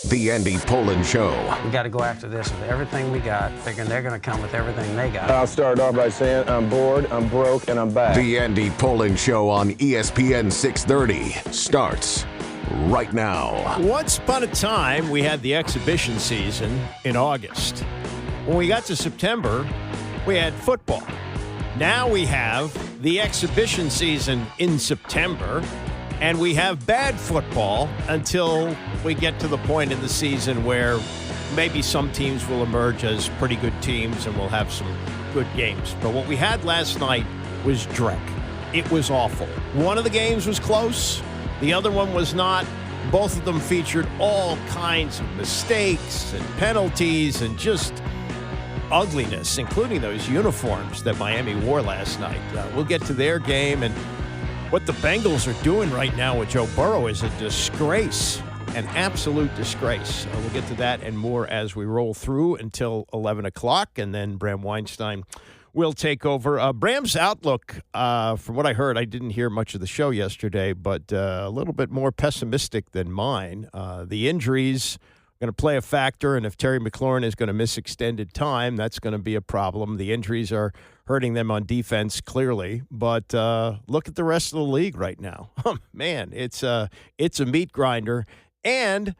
The Andy Pollin Show. We got to go after this with everything we got, figuring they're going to come with everything they got. I'll start off by saying I'm bored, I'm broke, and I'm back. The Andy Pollin Show on ESPN 630 starts right now. Once upon a time, we had the exhibition season in August. When we got to September, we had football. Now we have the exhibition season in September, and we have bad football until we get to the point in the season where maybe some teams will emerge as pretty good teams and we'll have some good games. But what we had last night was dreck. It was awful. One of the games was close. The other one was not. Both of them featured all kinds of mistakes and penalties and just ugliness, including those uniforms that Miami wore last night. We'll get to their game, and what the Bengals are doing right now with Joe Burrow is a disgrace, an absolute disgrace. We'll get to that and more as we roll through until 11 o'clock, and then Bram Weinstein will take over. Bram's outlook, from what I heard, I didn't hear much of the show yesterday, but a little bit more pessimistic than mine. The injuries are going to play a factor, and if Terry McLaurin is going to miss extended time, that's going to be a problem. The injuries are hurting them on defense, clearly. But look at the rest of the league right now. Oh, man, it's a meat grinder. And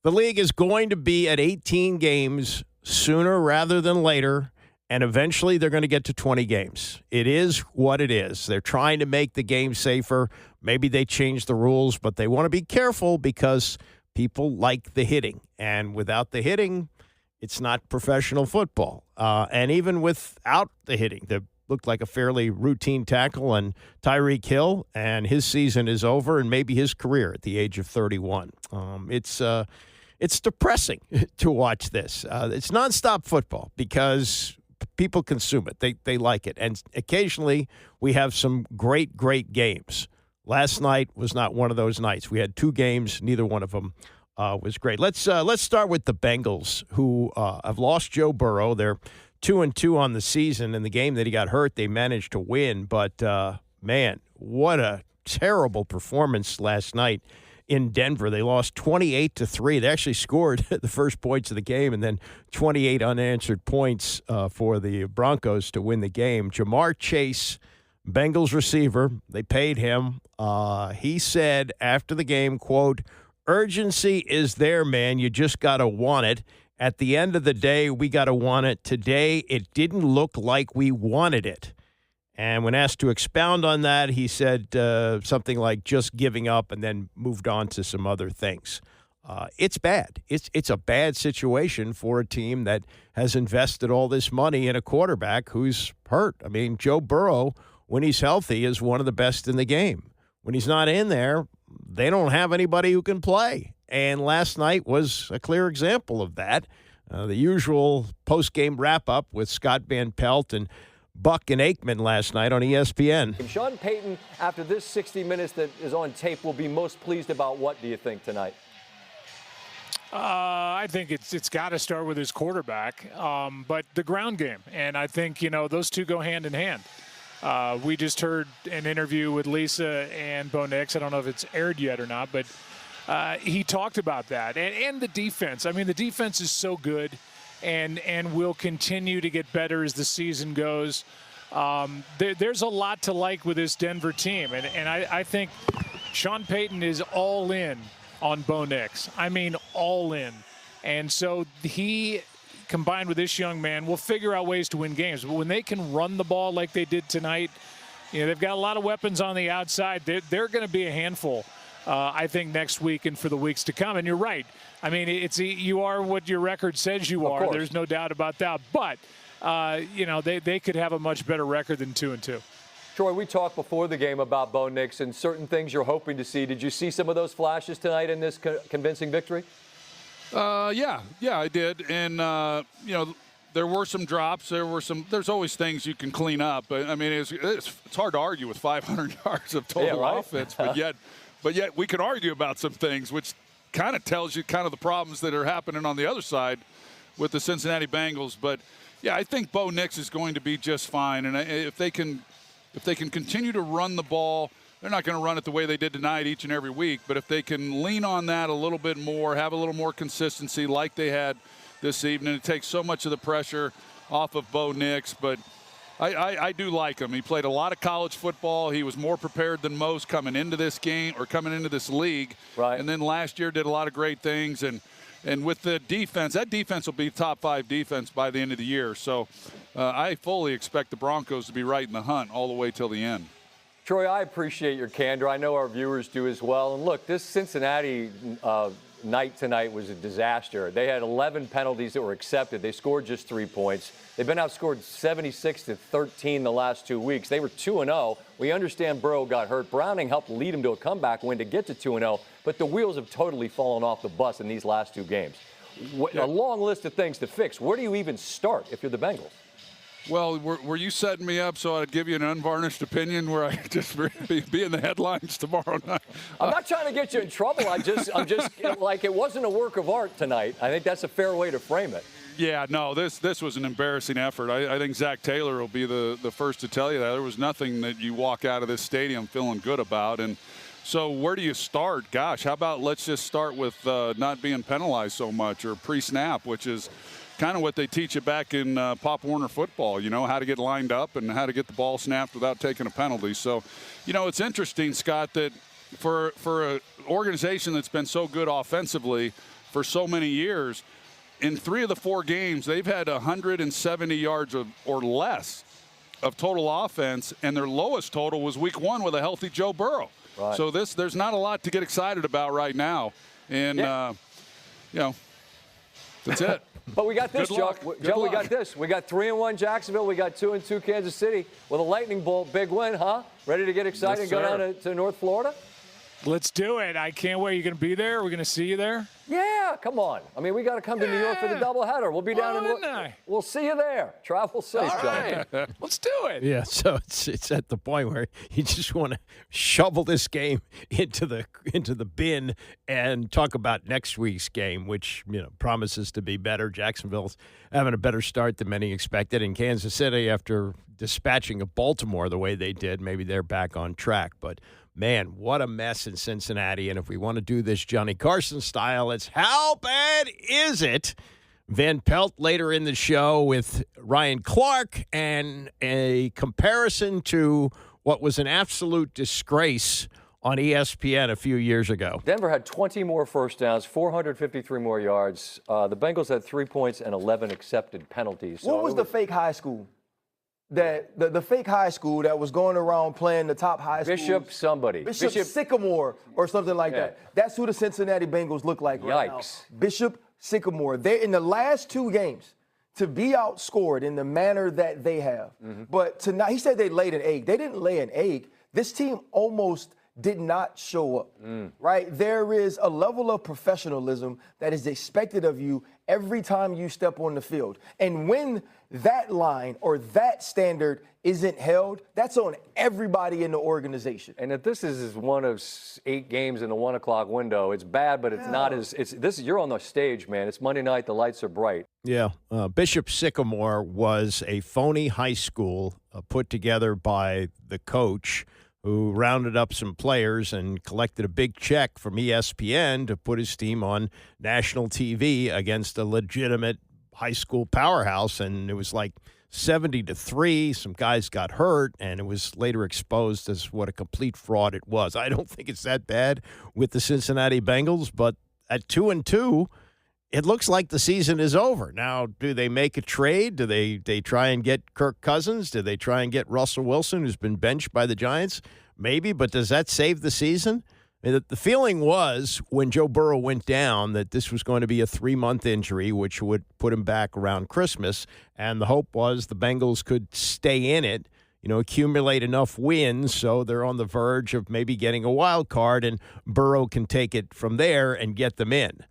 the league is going to be at 18 games sooner rather than later, and eventually they're going to get to 20 games. It is what it is. They're trying to make the game safer. Maybe they change the rules, but they want to be careful because people like the hitting. And without the hitting, it's not professional football. And even without the hitting, that looked like a fairly routine tackle on Tyreek Hill, and his season is over, and maybe his career at the age of 31. It's depressing to watch this. It's nonstop football because people consume it. They like it. And occasionally we have some great games. Last night was not one of those nights. We had two games. Neither one of them was great. Let's start with the Bengals, who have lost Joe Burrow. They're 2-2 on the season. In the game that he got hurt, they managed to win. But, man, what a terrible performance last night in Denver. They lost 28-3. They actually scored the first points of the game and then 28 unanswered points for the Broncos to win the game. Jamar Chase, Bengals receiver, they paid him. He said after the game, quote, "Urgency is there, man. You just got to want it. At the end of the day, we got to want it. Today, it didn't look like we wanted it." And when asked to expound on that, he said something like just giving up and then moved on to some other things. It's bad. It's a bad situation for a team that has invested all this money in a quarterback who's hurt. I mean, Joe Burrow, when he's healthy, is one of the best in the game. When he's not in there, they don't have anybody who can play. And last night was a clear example of that. The usual post-game wrap-up with Scott Van Pelt and Buck and Aikman last night on ESPN. Sean Payton, after this 60 minutes that is on tape, will be most pleased about what, do you think, tonight? I think it's got to start with his quarterback, but the ground game. And I think, those two go hand in hand. We just heard an interview with Lisa and Bo Nix. I don't know if it's aired yet or not, but he talked about that. And the defense. I mean, the defense is so good and will continue to get better as the season goes. There's a lot to like with this Denver team. And I think Sean Payton is all in on Bo Nix. I mean, all in. And so he, combined with this young man, will figure out ways to win games. But when they can run the ball like they did tonight, they've got a lot of weapons on the outside. They're going to be a handful, I think, next week and for the weeks to come. And you're right. I mean, you are what your record says you are. There's no doubt about that. But, they could have a much better record than 2-2. Troy, we talked before the game about Bo Nix and certain things you're hoping to see. Did you see some of those flashes tonight in this convincing victory? Yeah, I did. And, there were some drops. There's always things you can clean up. But, I mean, it's hard to argue with 500 yards of total offense. But yet we could argue about some things, which kind of tells you kind of the problems that are happening on the other side with the Cincinnati Bengals. But, yeah, I think Bo Nix is going to be just fine. And if they can continue to run the ball they're not going to run it the way they did tonight each and every week. But if they can lean on that a little bit more, have a little more consistency like they had this evening, it takes so much of the pressure off of Bo Nix. But I do like him. He played a lot of college football. He was more prepared than most coming into this game or coming into this league. Right. And then last year did a lot of great things. And with the defense, that defense will be top 5 defense by the end of the year. So I fully expect the Broncos to be right in the hunt all the way till the end. Troy, I appreciate your candor. I know our viewers do as well. And look, this Cincinnati night tonight was a disaster. They had 11 penalties that were accepted. They scored just 3 points. They've been outscored 76-13 the last 2 weeks. They were 2-0. We understand Burrow got hurt. Browning helped lead him to a comeback win to get to 2-0. But the wheels have totally fallen off the bus in these last 2 games. A long list of things to fix. Where do you even start if you're the Bengals? Well, were you setting me up so I'd give you an unvarnished opinion where I just be in the headlines tomorrow night? I'm not trying to get you in trouble. I'm just like, it wasn't a work of art tonight. I think that's a fair way to frame it. Yeah, no, this was an embarrassing effort. I think Zach Taylor will be the first to tell you that. There was nothing that you walk out of this stadium feeling good about. And so where do you start? Gosh, how about let's just start with not being penalized so much, or pre-snap, which is kind of what they teach you back in Pop Warner football, how to get lined up and how to get the ball snapped without taking a penalty. So, it's interesting, Scott, that for an organization that's been so good offensively for so many years, in 3 of the 4 games, they've had 170 yards or less of total offense, and their lowest total was week 1 with a healthy Joe Burrow. Right. So there's not a lot to get excited about right now. And, that's it. But we got this, Joe. Joe, we luck. got this. We got 3-1 Jacksonville. We got 2-2 Kansas City with a lightning bolt. Big win, huh? Ready to get excited and go down to North Florida? Let's do it. I can't wait. You going to be there? We're going to see you there? Yeah, come on. I mean, we got to come to New York for the doubleheader. We'll be down we'll see you there. Travel safe, Joe. Right. Let's do it. Yeah, so it's at the point where you just want to shovel this game into the bin and talk about next week's game, which promises to be better. Jacksonville's having a better start than many expected, and Kansas City, after dispatching of Baltimore the way they did, maybe they're back on track. But man, what a mess in Cincinnati. And if we want to do this Johnny Carson style, it's how bad is it? Van Pelt later in the show with Ryan Clark and a comparison to what was an absolute disgrace on ESPN a few years ago. Denver had 20 more first downs, 453 more yards. The Bengals had 3 points and 11 accepted penalties. What was the fake high school? That the fake high school that was going around playing the top high school. Bishop somebody. Bishop Sycamore or something like that. That's who the Cincinnati Bengals look like right now. Bishop Sycamore. They're in the last 2 games to be outscored in the manner that they have. Mm-hmm. But tonight, he said they laid an egg. They didn't lay an egg. This team almost did not show up, right? There is a level of professionalism that is expected of you every time you step on the field. And when that line or that standard isn't held, that's on everybody in the organization. And if this is one of 8 games in the 1 o'clock window, it's bad, but it's not as you're on the stage, man. It's Monday night, the lights are bright. Yeah. Bishop Sycamore was a phony high school put together by the coach, who rounded up some players and collected a big check from ESPN to put his team on national TV against a legitimate high school powerhouse. And it was like 70-3. Some guys got hurt, and it was later exposed as what a complete fraud it was. I don't think it's that bad with the Cincinnati Bengals, but at 2-2, it looks like the season is over. Now, do they make a trade? Do they try and get Kirk Cousins? Do they try and get Russell Wilson, who's been benched by the Giants? Maybe, but does that save the season? I mean, the feeling was when Joe Burrow went down that this was going to be a 3-month injury, which would put him back around Christmas, and the hope was the Bengals could stay in it, accumulate enough wins so they're on the verge of maybe getting a wild card, and Burrow can take it from there and get them in.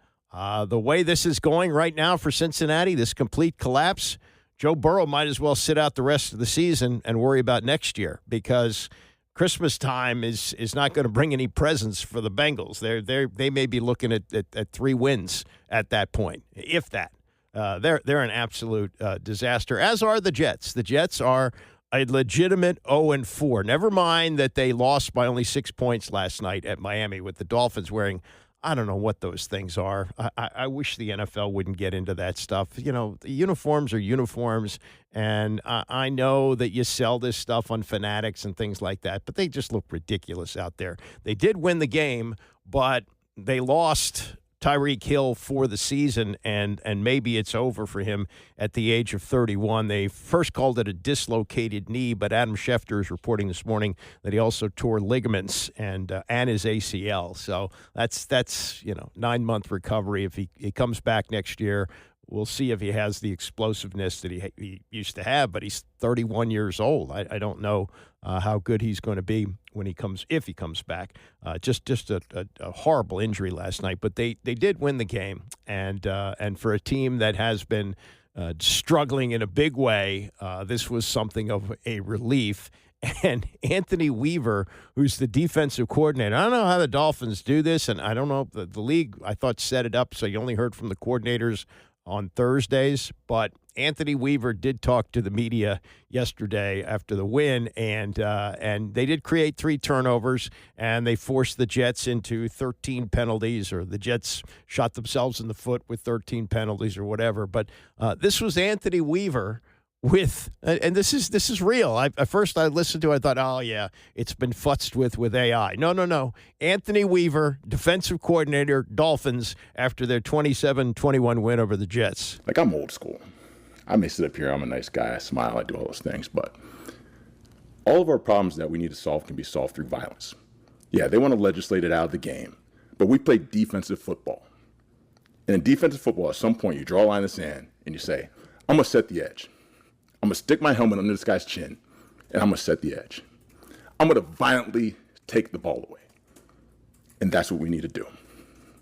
The way this is going right now for Cincinnati, this complete collapse, Joe Burrow might as well sit out the rest of the season and worry about next year, because Christmas time is not going to bring any presents for the Bengals. They may be looking at 3 wins at that point, if that. They're an absolute disaster, as are the Jets. The Jets are A legitimate 0-4. Never mind that they lost by only 6 points last night at Miami with the Dolphins wearing, I don't know what those things are. I wish the NFL wouldn't get into that stuff. You know, the uniforms are uniforms, and I know that you sell this stuff on Fanatics and things like that, but they just look ridiculous out there. They did win the game, but they lost Tyreek Hill for the season, and maybe it's over for him at the age of 31. They first called it a dislocated knee, but Adam Schefter is reporting this morning that he also tore ligaments and his ACL. So that's 9-month recovery. If he comes back next year, we'll see if he has the explosiveness that he used to have, but he's 31 years old. I don't know how good he's going to be if he comes back. Just a horrible injury last night, but they did win the game, and for a team that has been struggling in a big way, this was something of a relief. And Anthony Weaver, who's the defensive coordinator, I don't know how the Dolphins do this, and I don't know if the league, I thought, set it up so you only heard from the coordinators on Thursdays, but Anthony Weaver did talk to the media yesterday after the win, and they did create 3 turnovers, and they forced the Jets into 13 penalties, or the Jets shot themselves in the foot with 13 penalties or whatever. But this was Anthony Weaver with, and this is real. At first I listened to it, I thought, oh yeah, it's been futzed with AI. No. Anthony Weaver, defensive coordinator, Dolphins, after their 27-21 win over the Jets. Like, I'm old school. I may sit up here, I'm a nice guy, I smile, I do all those things, but all of our problems that we need to solve can be solved through violence. Yeah, they want to legislate it out of the game, but we play defensive football. And in defensive football, at some point, you draw a line in the sand and you say, I'm going to set the edge. I'm going to stick my helmet under this guy's chin, and I'm going to set the edge. I'm going to violently take the ball away. And that's what we need to do.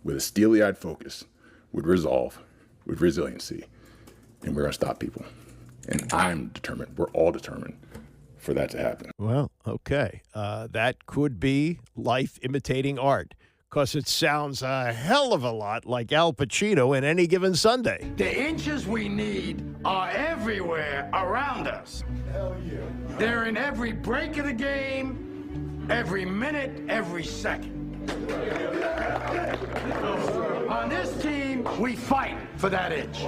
With a steely-eyed focus, with resolve, with resiliency, and we're going to stop people. And I'm determined, we're all determined for that to happen. Well, okay. That could be life imitating art, because it sounds a hell of a lot like Al Pacino in Any Given Sunday. The inches we need are everywhere around us. Hell yeah. They're in every break of the game, every minute, every second. On this team, we fight for that inch.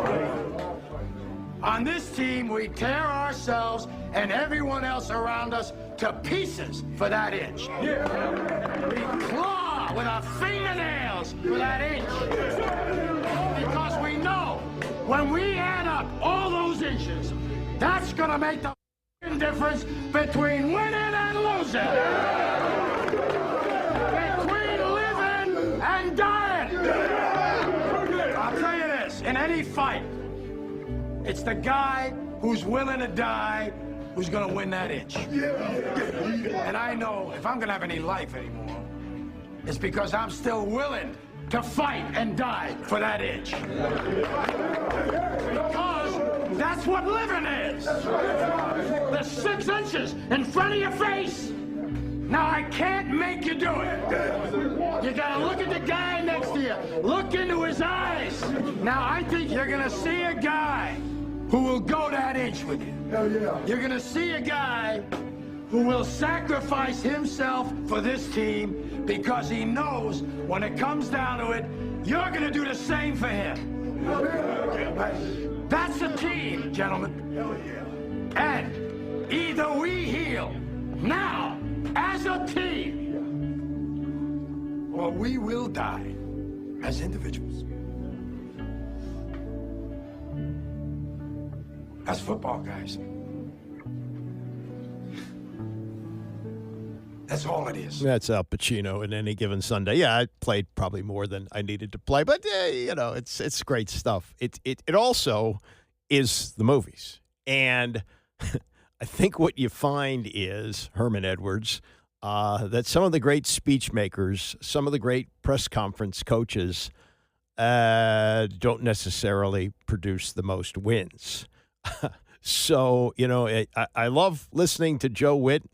On this team, we tear ourselves and everyone else around us to pieces for that inch. We claw with our fingernails for that inch. Because we know when we add up all those inches, that's gonna make the difference between winning and losing. Between living and dying. I'll tell you this, in any fight, it's the guy who's willing to die who's gonna win that inch. And I know if I'm gonna have any life anymore, it's because I'm still willing to fight and die for that inch. Because that's what living is. The 6 inches in front of your face. Now, I can't make you do it. You gotta look at the guy next to you. Look into his eyes. Now, I think you're gonna see a guy who will go that inch with you. Hell yeah. You're gonna see a guy who will sacrifice himself for this team because he knows when it comes down to it, you're gonna do the same for him. That's a team, gentlemen. Hell yeah. And either we heal now as a team, or we will die as individuals. That's football, guys. That's all it is. That's Al Pacino in Any Given Sunday. Yeah, I played probably more than I needed to play, but it's great stuff. It also is the movies, and I think what you find is, Herman Edwards, that some of the great speech makers, some of the great press conference coaches don't necessarily produce the most wins. So, I love listening to Joe Witt,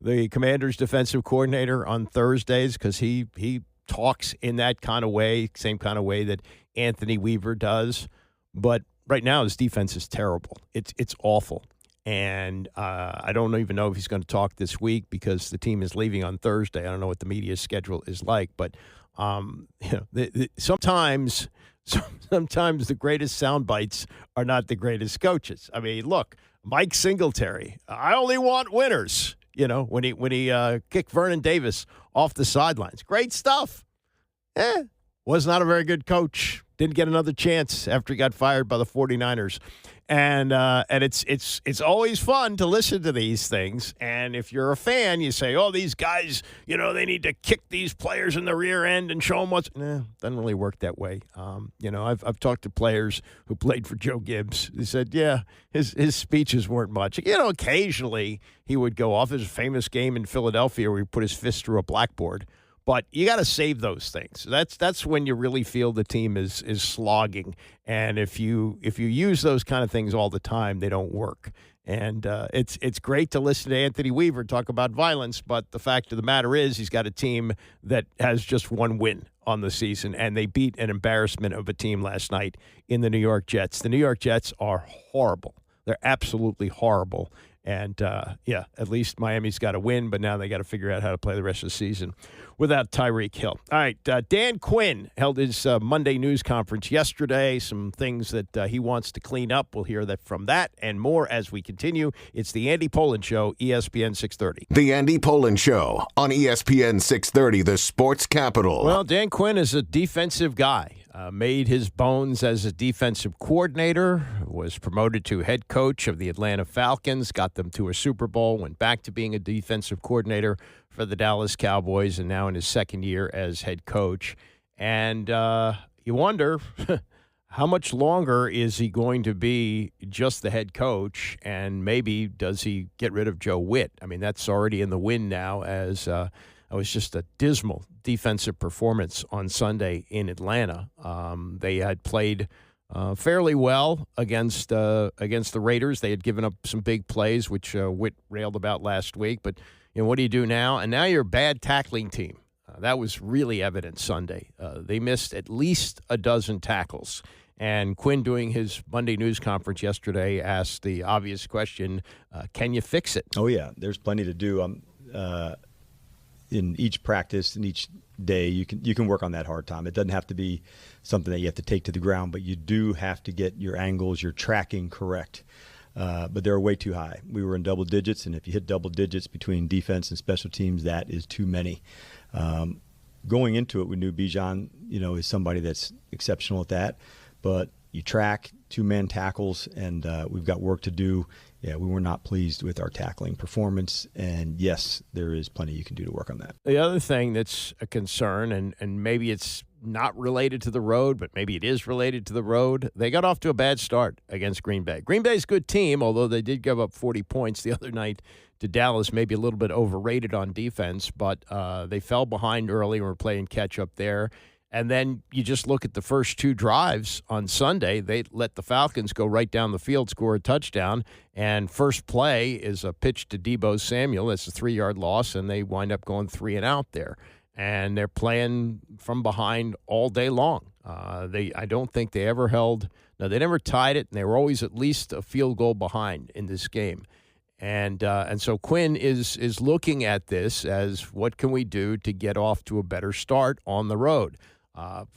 the Commanders' defensive coordinator, on Thursdays, because he talks in that kind of way, same kind of way that Anthony Weaver does. But right now his defense is terrible. It's awful. And I don't even know if he's going to talk this week because the team is leaving on Thursday. I don't know what the media schedule is like, but sometimes the greatest sound bites are not the greatest coaches. I mean, look, Mike Singletary, I only want winners. When he kicked Vernon Davis off the sidelines, great stuff. Was not a very good coach. Didn't get another chance after he got fired by the 49ers. And it's always fun to listen to these things. And if you're a fan, you say, oh, these guys, they need to kick these players in the rear end and show them what's – doesn't really work that way. I've talked to players who played for Joe Gibbs. They said, yeah, his speeches weren't much. Occasionally he would go off. There's a famous game in Philadelphia where he put his fist through a blackboard. But you got to save those things. That's when you really feel the team is slogging. And if you use those kind of things all the time, they don't work. And it's great to listen to Anthony Weaver talk about violence, but the fact of the matter is he's got a team that has just one win on the season, and they beat an embarrassment of a team last night in the New York Jets. The New York Jets are horrible. They're absolutely horrible. And, at least Miami's got to win, but now they got to figure out how to play the rest of the season without Tyreek Hill. All right, Dan Quinn held his Monday news conference yesterday. Some things that he wants to clean up. We'll hear that from that and more as we continue. It's the Andy Pollin Show, ESPN 630. The Andy Pollin Show on ESPN 630, the sports capital. Well, Dan Quinn is a defensive guy. Made his bones as a defensive coordinator, was promoted to head coach of the Atlanta Falcons, got them to a Super Bowl, went back to being a defensive coordinator for the Dallas Cowboys, and now in his second year as head coach. And you wonder how much longer is he going to be just the head coach, and maybe does he get rid of Joe Witt? I mean, that's already in the wind now as it was just a dismal defensive performance on Sunday in Atlanta. They had played fairly well against the Raiders. They had given up some big plays, which Witt railed about last week. But what do you do now? And now you're a bad tackling team. That was really evident Sunday. They missed at least a dozen tackles. And Quinn, doing his Monday news conference yesterday, asked the obvious question, can you fix it? Oh, yeah, there's plenty to do. In each practice, in each day, you can work on that hard time. It doesn't have to be something that you have to take to the ground, but you do have to get your angles, your tracking correct. But they're way too high. We were in double digits, and if you hit double digits between defense and special teams, that is too many. Going into it, we knew Bijan, is somebody that's exceptional at that. But you track two-man tackles, and we've got work to do. Yeah, we were not pleased with our tackling performance, and yes, there is plenty you can do to work on that. The other thing that's a concern, and maybe it's not related to the road, but maybe it is related to the road, they got off to a bad start against Green Bay. Green Bay's a good team, although they did give up 40 points the other night to Dallas, maybe a little bit overrated on defense, but they fell behind early and were playing catch-up there. And then you just look at the first two drives on Sunday. They let the Falcons go right down the field, score a touchdown, and first play is a pitch to Deebo Samuel. That's a 3-yard loss, and they wind up going 3 and out there. And they're playing from behind all day long. I don't think they ever they never tied it, and they were always at least a field goal behind in this game. And so Quinn is looking at this as what can we do to get off to a better start on the road.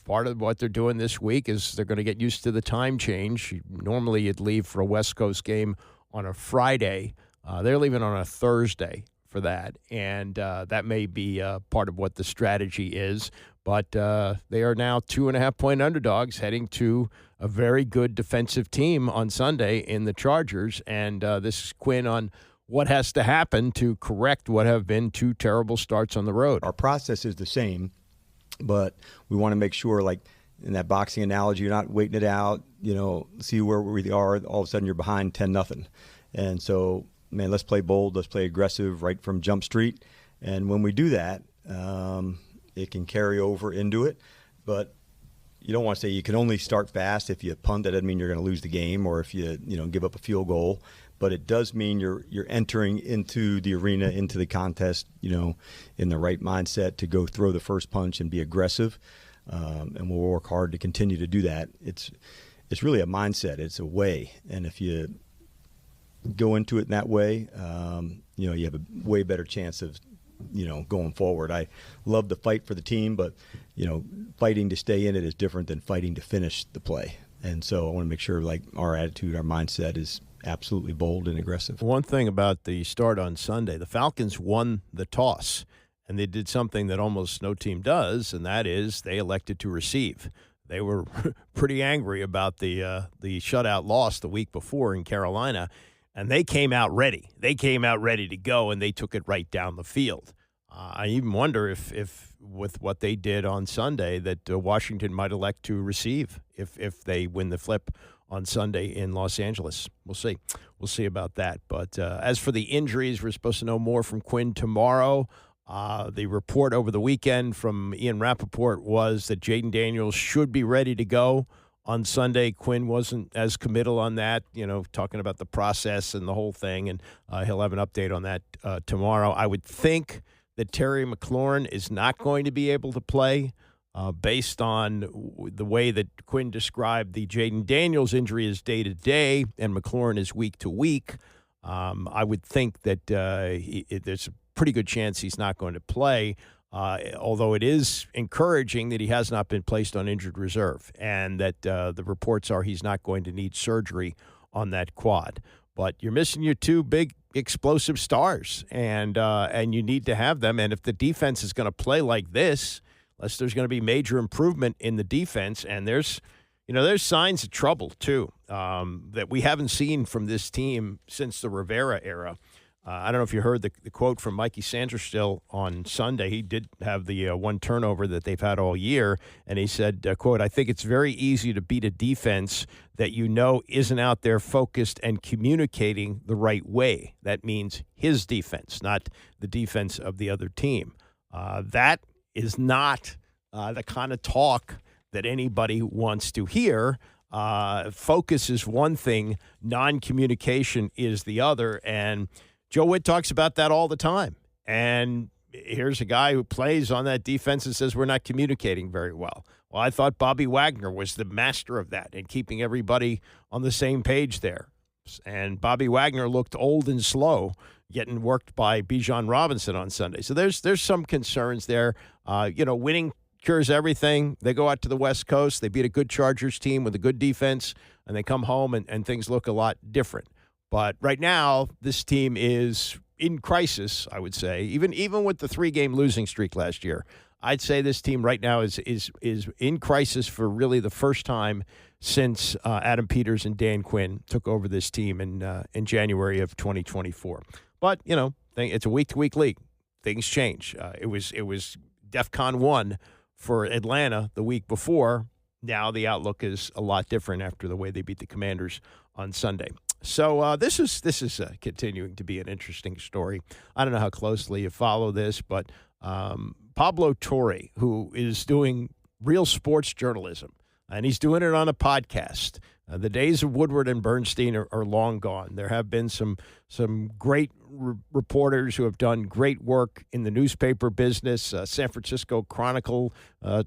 Part of what they're doing this week is they're going to get used to the time change. Normally you'd leave for a West Coast game on a Friday. They're leaving on a Thursday for that, and that may be part of what the strategy is. But they are now 2.5-point underdogs heading to a very good defensive team on Sunday in the Chargers. And this is Quinn on what has to happen to correct what have been 2 terrible starts on the road. Our process is the same, but we want to make sure, like in that boxing analogy, you're not waiting it out, see where we are. All of a sudden you're behind 10-0. And so, man, let's play bold. Let's play aggressive right from Jump Street. And when we do that, it can carry over into it. But you don't want to say you can only start fast. If you punt, that doesn't mean you're going to lose the game, or if you give up a field goal. But it does mean you're entering into the arena, into the contest, in the right mindset to go throw the first punch and be aggressive. And we'll work hard to continue to do that. It's really a mindset. It's a way. And if you go into it in that way, you have a way better chance of, going forward. I love the fight for the team, but, fighting to stay in it is different than fighting to finish the play. And so I want to make sure, our attitude, our mindset is absolutely bold and aggressive. One thing about the start on Sunday, the Falcons won the toss, and they did something that almost no team does, and that is they elected to receive. They were pretty angry about the shutout loss the week before in Carolina, and they came out ready. They came out ready to go, and they took it right down the field. I even wonder if with what they did on Sunday that Washington might elect to receive if they win the flip on Sunday in Los Angeles. We'll see. We'll see about that. But as for the injuries, we're supposed to know more from Quinn tomorrow. The report over the weekend from Ian Rappaport was that Jaden Daniels should be ready to go on Sunday. Quinn wasn't as committal on that, talking about the process and the whole thing, and he'll have an update on that tomorrow. I would think that Terry McLaurin is not going to be able to play based on the way that Quinn described the Jaden Daniels injury is day-to-day and McLaurin is week-to-week. I would think that there's a pretty good chance he's not going to play, although it is encouraging that he has not been placed on injured reserve and that the reports are he's not going to need surgery on that quad. But you're missing your two big explosive stars, and you need to have them. And if the defense is going to play like this, unless there's going to be major improvement in the defense, and there's signs of trouble too that we haven't seen from this team since the Rivera era. I don't know if you heard the quote from Mikey Sanderstill on Sunday. He did have the one turnover that they've had all year, and he said, quote, "I think it's very easy to beat a defense that isn't out there focused and communicating the right way." That means his defense, not the defense of the other team. That is not the kind of talk that anybody wants to hear. Focus is one thing, non-communication is the other, and Joe Witt talks about that all the time. And here's a guy who plays on that defense and says we're not communicating very well. Well, I thought Bobby Wagner was the master of that and keeping everybody on the same page there. And Bobby Wagner looked old and slow, getting worked by Bijan Robinson on Sunday. So there's some concerns there. Winning cures everything. They go out to the West Coast. They beat a good Chargers team with a good defense, and they come home and things look a lot different. But right now, this team is in crisis, I would say. Even with the 3-game losing streak last year, I'd say this team right now is in crisis for really the first time since Adam Peters and Dan Quinn took over this team in January of 2024. But it's a week-to-week league. Things change. It was DEFCON 1 for Atlanta the week before. Now the outlook is a lot different after the way they beat the Commanders on Sunday. So this is continuing to be an interesting story. I don't know how closely you follow this, but Pablo Torre, who is doing real sports journalism, and he's doing it on a podcast. The days of Woodward and Bernstein are long gone. There have been some great reporters who have done great work in the newspaper business. San Francisco Chronicle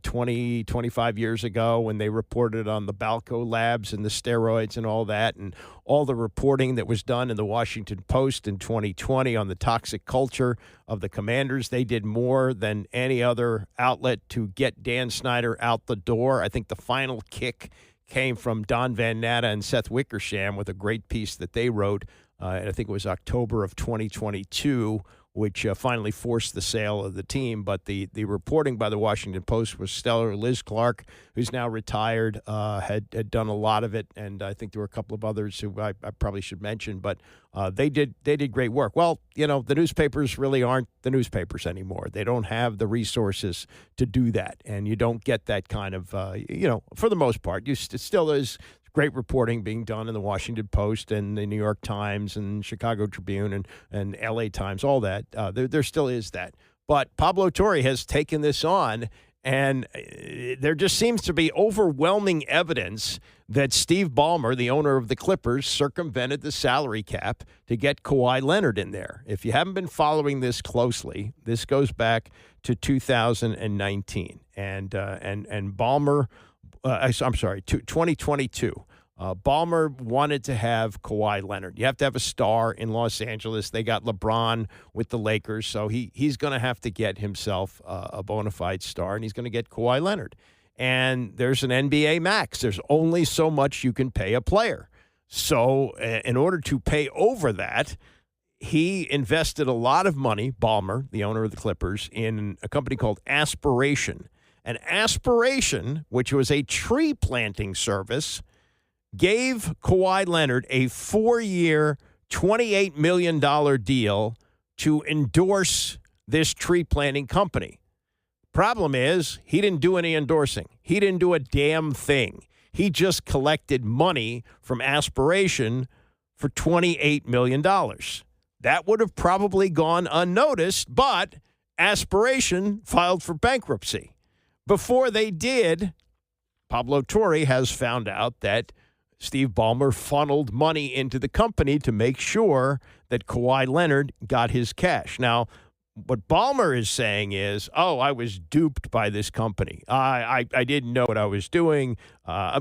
25 years ago when they reported on the Balco labs and the steroids and all that, and all the reporting that was done in the Washington Post in 2020 on the toxic culture of the Commanders. They did more than any other outlet to get Dan Snyder out the door. I think the final kick came from Don Van Natta and Seth Wickersham with a great piece that they wrote, and I think it was October of 2022, which finally forced the sale of the team. But the reporting by the Washington Post was stellar. Liz Clark, who's now retired, had done a lot of it, and I think there were a couple of others who I probably should mention, but they did great work. Well, the newspapers really aren't the newspapers anymore. They don't have the resources to do that, and you don't get that kind of, for the most part. It still is great reporting being done in the Washington Post and the New York Times and Chicago Tribune and LA Times, all that. There still is that. But Pablo Torre has taken this on, and there just seems to be overwhelming evidence that Steve Ballmer, the owner of the Clippers, circumvented the salary cap to get Kawhi Leonard in there. If you haven't been following this closely, this goes back to 2019. And Ballmer... 2022. Ballmer wanted to have Kawhi Leonard. You have to have a star in Los Angeles. They got LeBron with the Lakers, so he's going to have to get himself a bona fide star, and he's going to get Kawhi Leonard. And there's an NBA max. There's only so much you can pay a player. So in order to pay over that, he invested a lot of money, Ballmer, the owner of the Clippers, in a company called Aspiration. And Aspiration, which was a tree planting service, gave Kawhi Leonard a 4-year, $28 million deal to endorse this tree planting company. Problem is, he didn't do any endorsing. He didn't do a damn thing. He just collected money from Aspiration for $28 million. That would have probably gone unnoticed, but Aspiration filed for bankruptcy. Before they did, Pablo Torre has found out that Steve Ballmer funneled money into the company to make sure that Kawhi Leonard got his cash. Now, what Ballmer is saying is, I was duped by this company. I didn't know what I was doing. I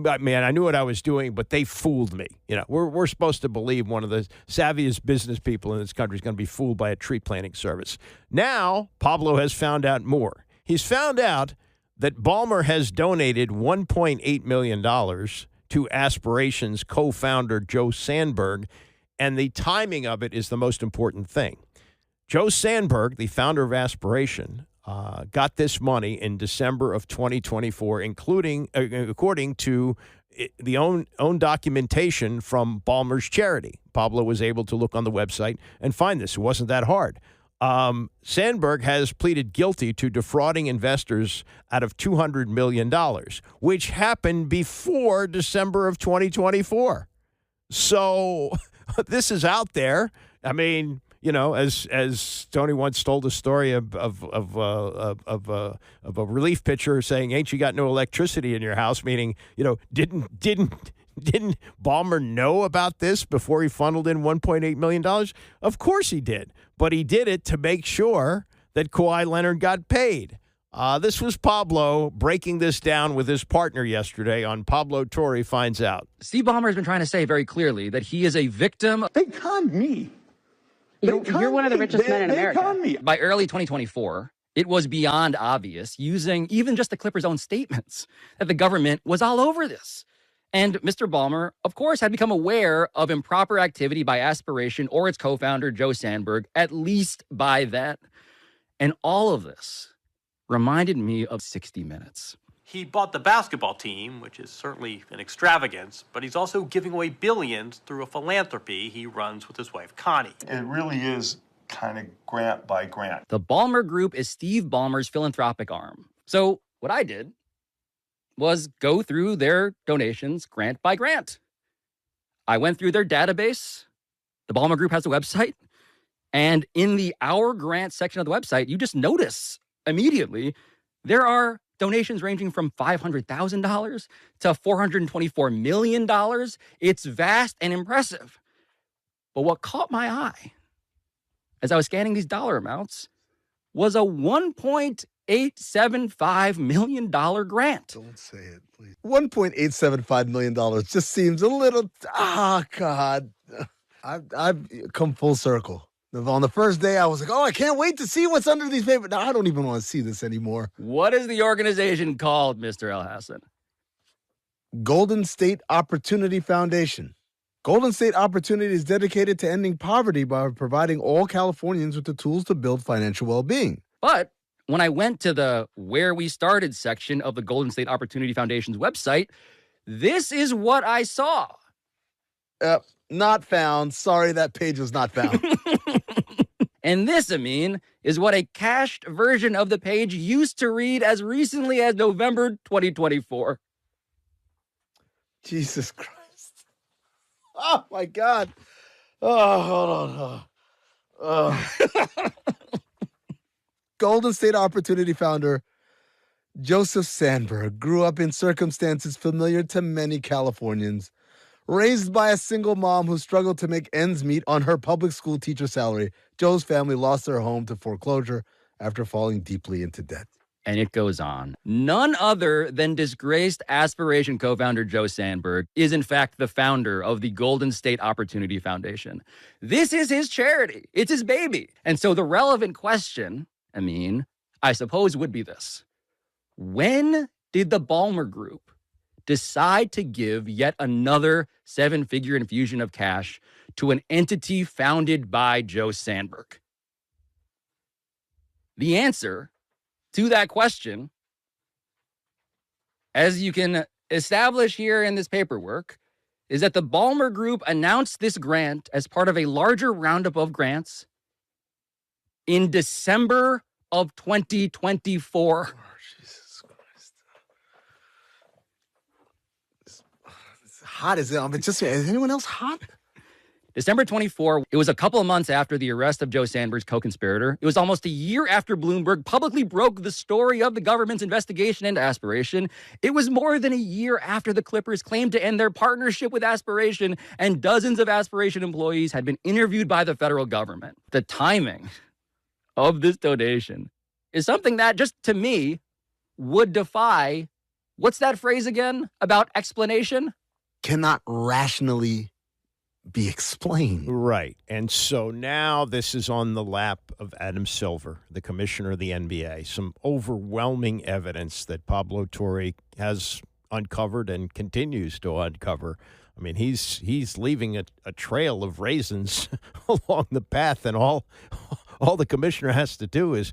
knew what I was doing, but they fooled me. We're supposed to believe one of the savviest business people in this country is going to be fooled by a tree planting service. Now, Pablo has found out more. He's found out that Ballmer has donated $1.8 million to Aspiration's co-founder, Joe Sandberg, and the timing of it is the most important thing. Joe Sandberg, the founder of Aspiration, got this money in December of 2024, including, according to the own documentation from Ballmer's charity. Pablo was able to look on the website and find this. It wasn't that hard. Sandberg has pleaded guilty to defrauding investors out of $200 million, which happened before December of 2024. So this is out there. I mean, as Tony once told a story of a relief pitcher saying, "Ain't you got no electricity in your house?" Meaning, didn't Ballmer know about this before he funneled in $1.8 million? Of course he did. But he did it to make sure that Kawhi Leonard got paid. This was Pablo breaking this down with his partner yesterday on Pablo Torre Finds Out. Steve Ballmer has been trying to say very clearly that he is a victim. They conned me. You're one of the richest men in America. Conned me. By early 2024, it was beyond obvious, using even just the Clippers' own statements, that the government was all over this. And Mr. Ballmer, of course, had become aware of improper activity by Aspiration or its co-founder, Joe Sandberg, at least by then. And all of this reminded me of 60 Minutes. He bought the basketball team, which is certainly an extravagance, but he's also giving away billions through a philanthropy he runs with his wife, Connie. It really is kind of grant by grant. The Ballmer Group is Steve Ballmer's philanthropic arm. So what I did was go through their donations grant by grant. I went through their database. The Ballmer Group has a website. And in the Our Grant section of the website, you just notice immediately there are donations ranging from $500,000 to $424 million. It's vast and impressive. But what caught my eye as I was scanning these dollar amounts was a $1.875 million grant. Don't say it, please. $1.875 million just seems a little... God. I've come full circle. On the first day, I was like, I can't wait to see what's under these papers. Now, I don't even want to see this anymore. What is the organization called, Mr. El Hassan? Golden State Opportunity Foundation. Golden State Opportunity is dedicated to ending poverty by providing all Californians with the tools to build financial well-being. But when I went to the Where We Started section of the Golden State Opportunity Foundation's website, this is what I saw. Not found. Sorry, that page was not found. And this, Amin, is what a cached version of the page used to read as recently as November 2024. Jesus Christ. Oh, my God. Oh, hold on. Golden State Opportunity founder Joseph Sandberg grew up in circumstances familiar to many Californians. Raised by a single mom who struggled to make ends meet on her public school teacher salary, Joe's family lost their home to foreclosure after falling deeply into debt. And it goes on. None other than disgraced Aspiration co-founder Joe Sandberg is, in fact, the founder of the Golden State Opportunity Foundation. This is his charity. It's his baby. And so the relevant question, I suppose, would be this. When did the Ballmer Group decide to give yet another seven-figure infusion of cash to an entity founded by Joe Sandberg? The answer to that question, as you can establish here in this paperwork, is that the Ballmer Group announced this grant as part of a larger roundup of grants in December of 2024. Oh, Jesus Christ. It's hot as hell. Is anyone else hot? December 24, it was a couple of months after the arrest of Joe Sandberg's co-conspirator. It was almost a year after Bloomberg publicly broke the story of the government's investigation into Aspiration. It was more than a year after the Clippers claimed to end their partnership with Aspiration, and dozens of Aspiration employees had been interviewed by the federal government. The timing of this donation is something that, just to me, would defy, what's that phrase again about explanation? Cannot rationally be explained. Right. And so now this is on the lap of Adam Silver, the commissioner of the NBA. Some overwhelming evidence that Pablo Torre has uncovered and continues to uncover. I mean, he's leaving a trail of raisins along the path, and all the commissioner has to do is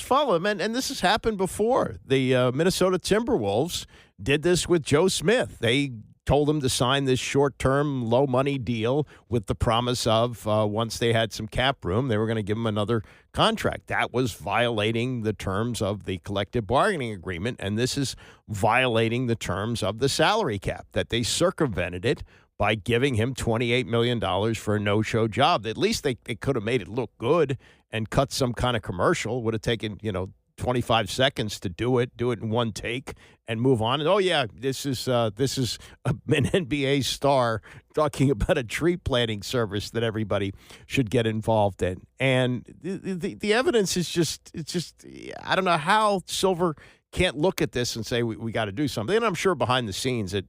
follow him. And this has happened before. The Minnesota Timberwolves did this with Joe Smith. They told him to sign this short-term, low-money deal with the promise of once they had some cap room, they were going to give him another contract. That was violating the terms of the collective bargaining agreement, and this is violating the terms of the salary cap, that they circumvented it by giving him $28 million for a no-show job. At least they could have made it look good and cut some kind of commercial. Would have taken, 25 seconds to do it in one take and move on. And, oh, yeah, this is an NBA star talking about a tree planting service that everybody should get involved in. And the evidence is just I don't know how Silver can't look at this and say we got to do something. And I'm sure behind the scenes in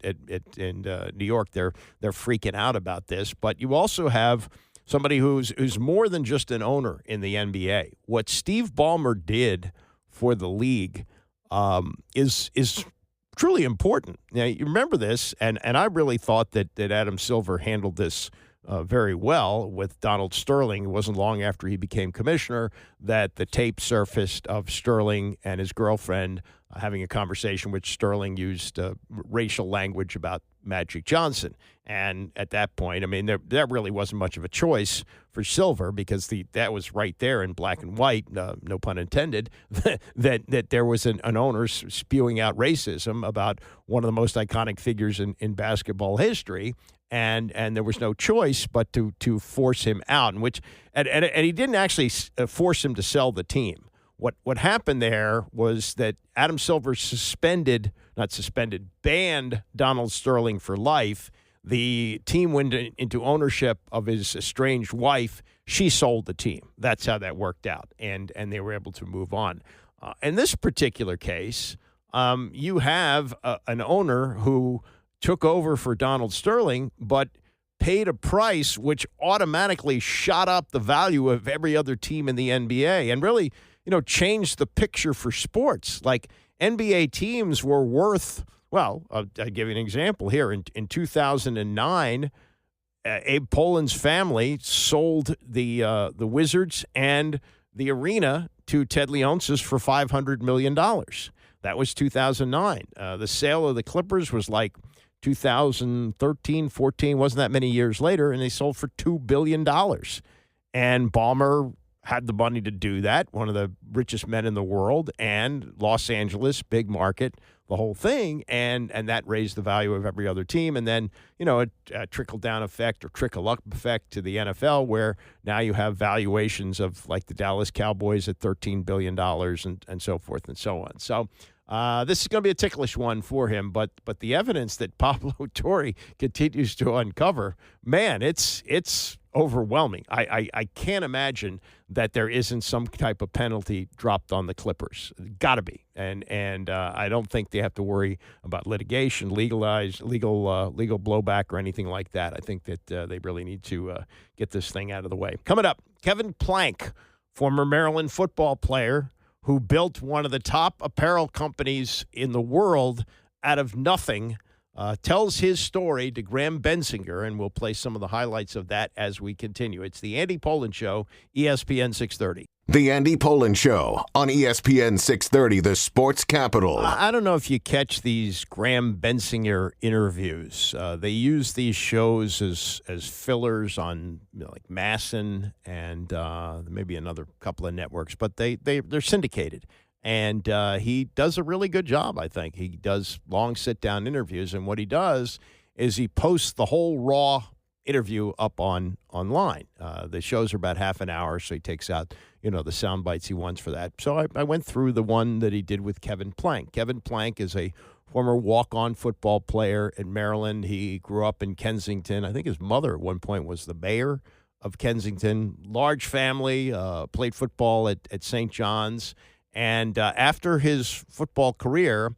New York they're freaking out about this. But you also have somebody who's more than just an owner in the NBA. What Steve Ballmer did for the league is truly important. Now, you remember this, and I really thought that Adam Silver handled this very well with Donald Sterling. It wasn't long after he became commissioner that the tape surfaced of Sterling and his girlfriend having a conversation which Sterling used racial language about Magic Johnson. And at that point, I mean, there really wasn't much of a choice for Silver because that was right there in black and white, no pun intended, that there was an owner spewing out racism about one of the most iconic figures in basketball history. And there was no choice but to force him out, and he didn't actually force him to sell the team. What happened there was that Adam Silver banned Donald Sterling for life. The team went into ownership of his estranged wife. She sold the team. That's how that worked out, and they were able to move on. In this particular case, you have an owner who took over for Donald Sterling, but paid a price which automatically shot up the value of every other team in the NBA and really, changed the picture for sports. Like NBA teams were worth, well, I'll give you an example here. In 2009, Abe Poland's family sold the Wizards and the arena to Ted Leonsis for $500 million. That was 2009. The sale of the Clippers was like 2013, 14, wasn't that many years later, and they sold for $2 billion. And Ballmer had the money to do that, one of the richest men in the world, and Los Angeles, big market, the whole thing, and that raised the value of every other team. And then, a trickle-down effect or trickle-up effect to the NFL, where now you have valuations of like the Dallas Cowboys at $13 billion and so forth and so on. So this is going to be a ticklish one for him, but the evidence that Pablo Torre continues to uncover, man, it's overwhelming. I can't imagine that there isn't some type of penalty dropped on the Clippers. Got to be. And I don't think they have to worry about litigation, legal blowback or anything like that. I think that they really need to get this thing out of the way. Coming up, Kevin Plank, former Maryland football player who built one of the top apparel companies in the world out of nothing, tells his story to Graham Bensinger, and we'll play some of the highlights of that as we continue. It's the Andy Pollin Show, ESPN 630. The Andy Pollin Show on ESPN 630, the sports capital. I don't know if you catch these Graham Bensinger interviews. They use these shows as fillers on like Masson and maybe another couple of networks, but they're syndicated. And he does a really good job, I think. He does long sit-down interviews, and what he does is he posts the whole raw interview up online. The shows are about half an hour, so he takes out, the sound bites he wants for that. So I went through the one that he did with Kevin Plank. Kevin Plank is a former walk-on football player at Maryland. He grew up in Kensington. I think his mother at one point was the mayor of Kensington. Large family, played football at St. John's. And after his football career,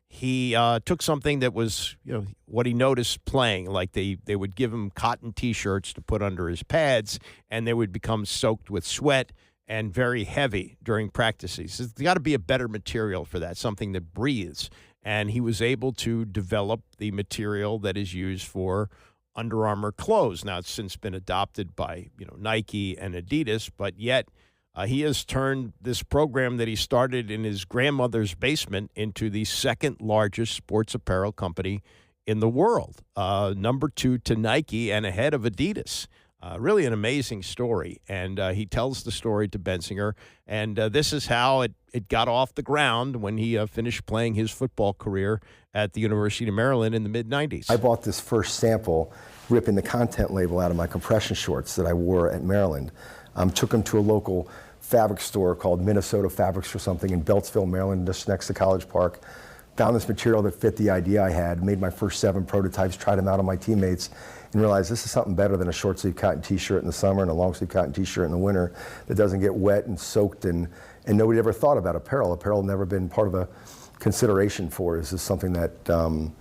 he took something that was, what he noticed playing. Like they would give him cotton T-shirts to put under his pads, and they would become soaked with sweat and very heavy during practices. There's got to be a better material for that, something that breathes. And he was able to develop the material that is used for Under Armour clothes. Now, it's since been adopted by, Nike and Adidas, but yet he has turned this program that he started in his grandmother's basement into the second largest sports apparel company in the world, number 2 to Nike and ahead of Adidas. Really an amazing story. And he tells the story to Bensinger. And this is how it got off the ground when he finished playing his football career at the University of Maryland in the mid-'90s. I bought this first sample, ripping the content label out of my compression shorts that I wore at Maryland. Took them to a local fabric store called Minnesota Fabrics or something in Beltsville, Maryland, just next to College Park. Found this material that fit the idea I had, made my first 7 prototypes, tried them out on my teammates, and realized this is something better than a short sleeve cotton t-shirt in the summer and a long sleeve cotton t-shirt in the winter that doesn't get wet and soaked, and nobody ever thought about apparel. Apparel never been part of a consideration for it. Is this something that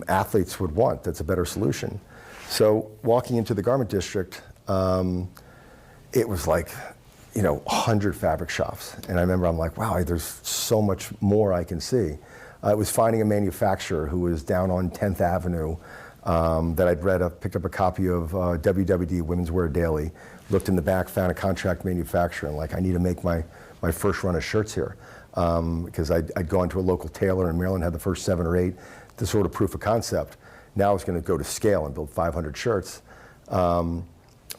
athletes would want? That's a better solution. So walking into the garment district, it was like, 100 fabric shops. And I remember I'm like, wow, there's so much more I can see. It was finding a manufacturer who was down on 10th Avenue that I'd picked up a copy of WWD, Women's Wear Daily, looked in the back, found a contract manufacturer, and I need to make my first run of shirts here. Because I'd gone to a local tailor in Maryland, had the first 7 or 8, to sort of proof of concept. Now I was going to go to scale and build 500 shirts.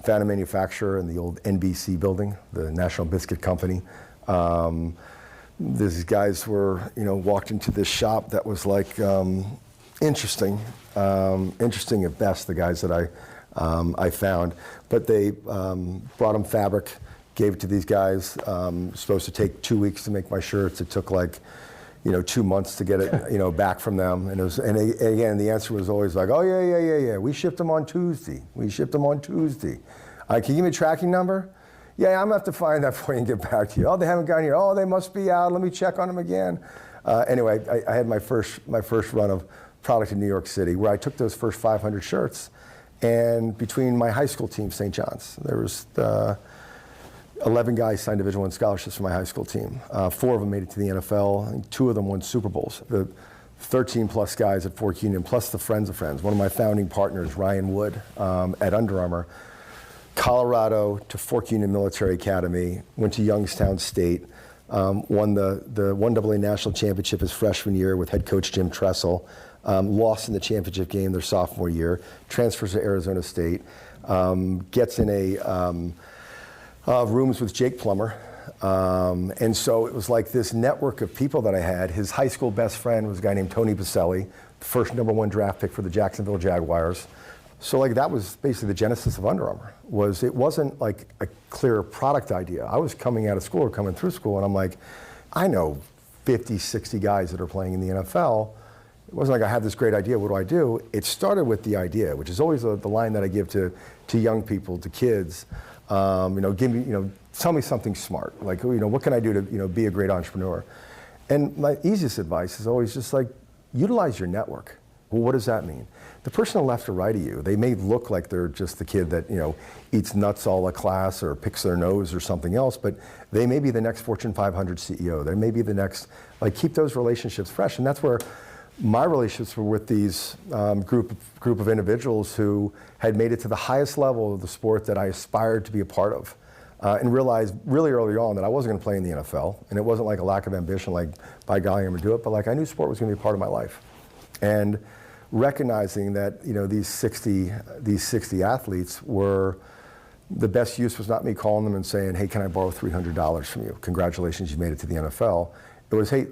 Found a manufacturer in the old NBC building, the National Biscuit Company. These guys were, walked into this shop that was interesting at best, the guys that I found. But they brought them fabric, gave it to these guys. Supposed to take 2 weeks to make my shirts. It took 2 months to get it, back from them. And again, the answer was always oh yeah. We shipped them on Tuesday. Can you give me a tracking number? Yeah, I'm gonna have to find that for you and get back to you. Oh, they haven't gotten here. Oh, they must be out. Let me check on them again. Anyway, I had my first run of product in New York City, where I took those first 500 shirts, and between my high school team, St. John's, there was 11 guys signed Division I scholarships for my high school team. 4 of them made it to the NFL. I think 2 of them won Super Bowls. The 13 plus guys at Fork Union, plus the friends of friends. One of my founding partners, Ryan Wood, at Under Armour, Colorado to Fork Union Military Academy, went to Youngstown State, won the 1AA National Championship his freshman year with head coach Jim Tressel, lost in the championship game their sophomore year, transfers to Arizona State, gets in rooms with Jake Plummer. And so it was like this network of people that I had. His high school best friend was a guy named Tony Baselli, the first #1 draft pick for the Jacksonville Jaguars. So that was basically the genesis of Under Armour. It wasn't like a clear product idea. I was coming out of school or coming through school, and I'm like, I know 50, 60 guys that are playing in the NFL. It wasn't like I had this great idea, what do I do? It started with the idea, which is always the line that I give to young people, to kids. Tell me something smart. Like, what can I do to, be a great entrepreneur? And my easiest advice is always just like, utilize your network. Well, what does that mean? The person on the left or right of you, they may look like they're just the kid that, eats nuts all the class or picks their nose or something else, but they may be the next Fortune 500 CEO. They may be the next, keep those relationships fresh. And that's where my relationships were with these group of individuals who had made it to the highest level of the sport that I aspired to be a part of. And realized really early on that I wasn't going to play in the NFL, and it wasn't like a lack of ambition, like, by golly, I'm going to do it, but I knew sport was going to be a part of my life. And recognizing that, these 60 athletes were, the best use was not me calling them and saying, hey, can I borrow $300 from you? Congratulations, you made it to the NFL. It was, hey,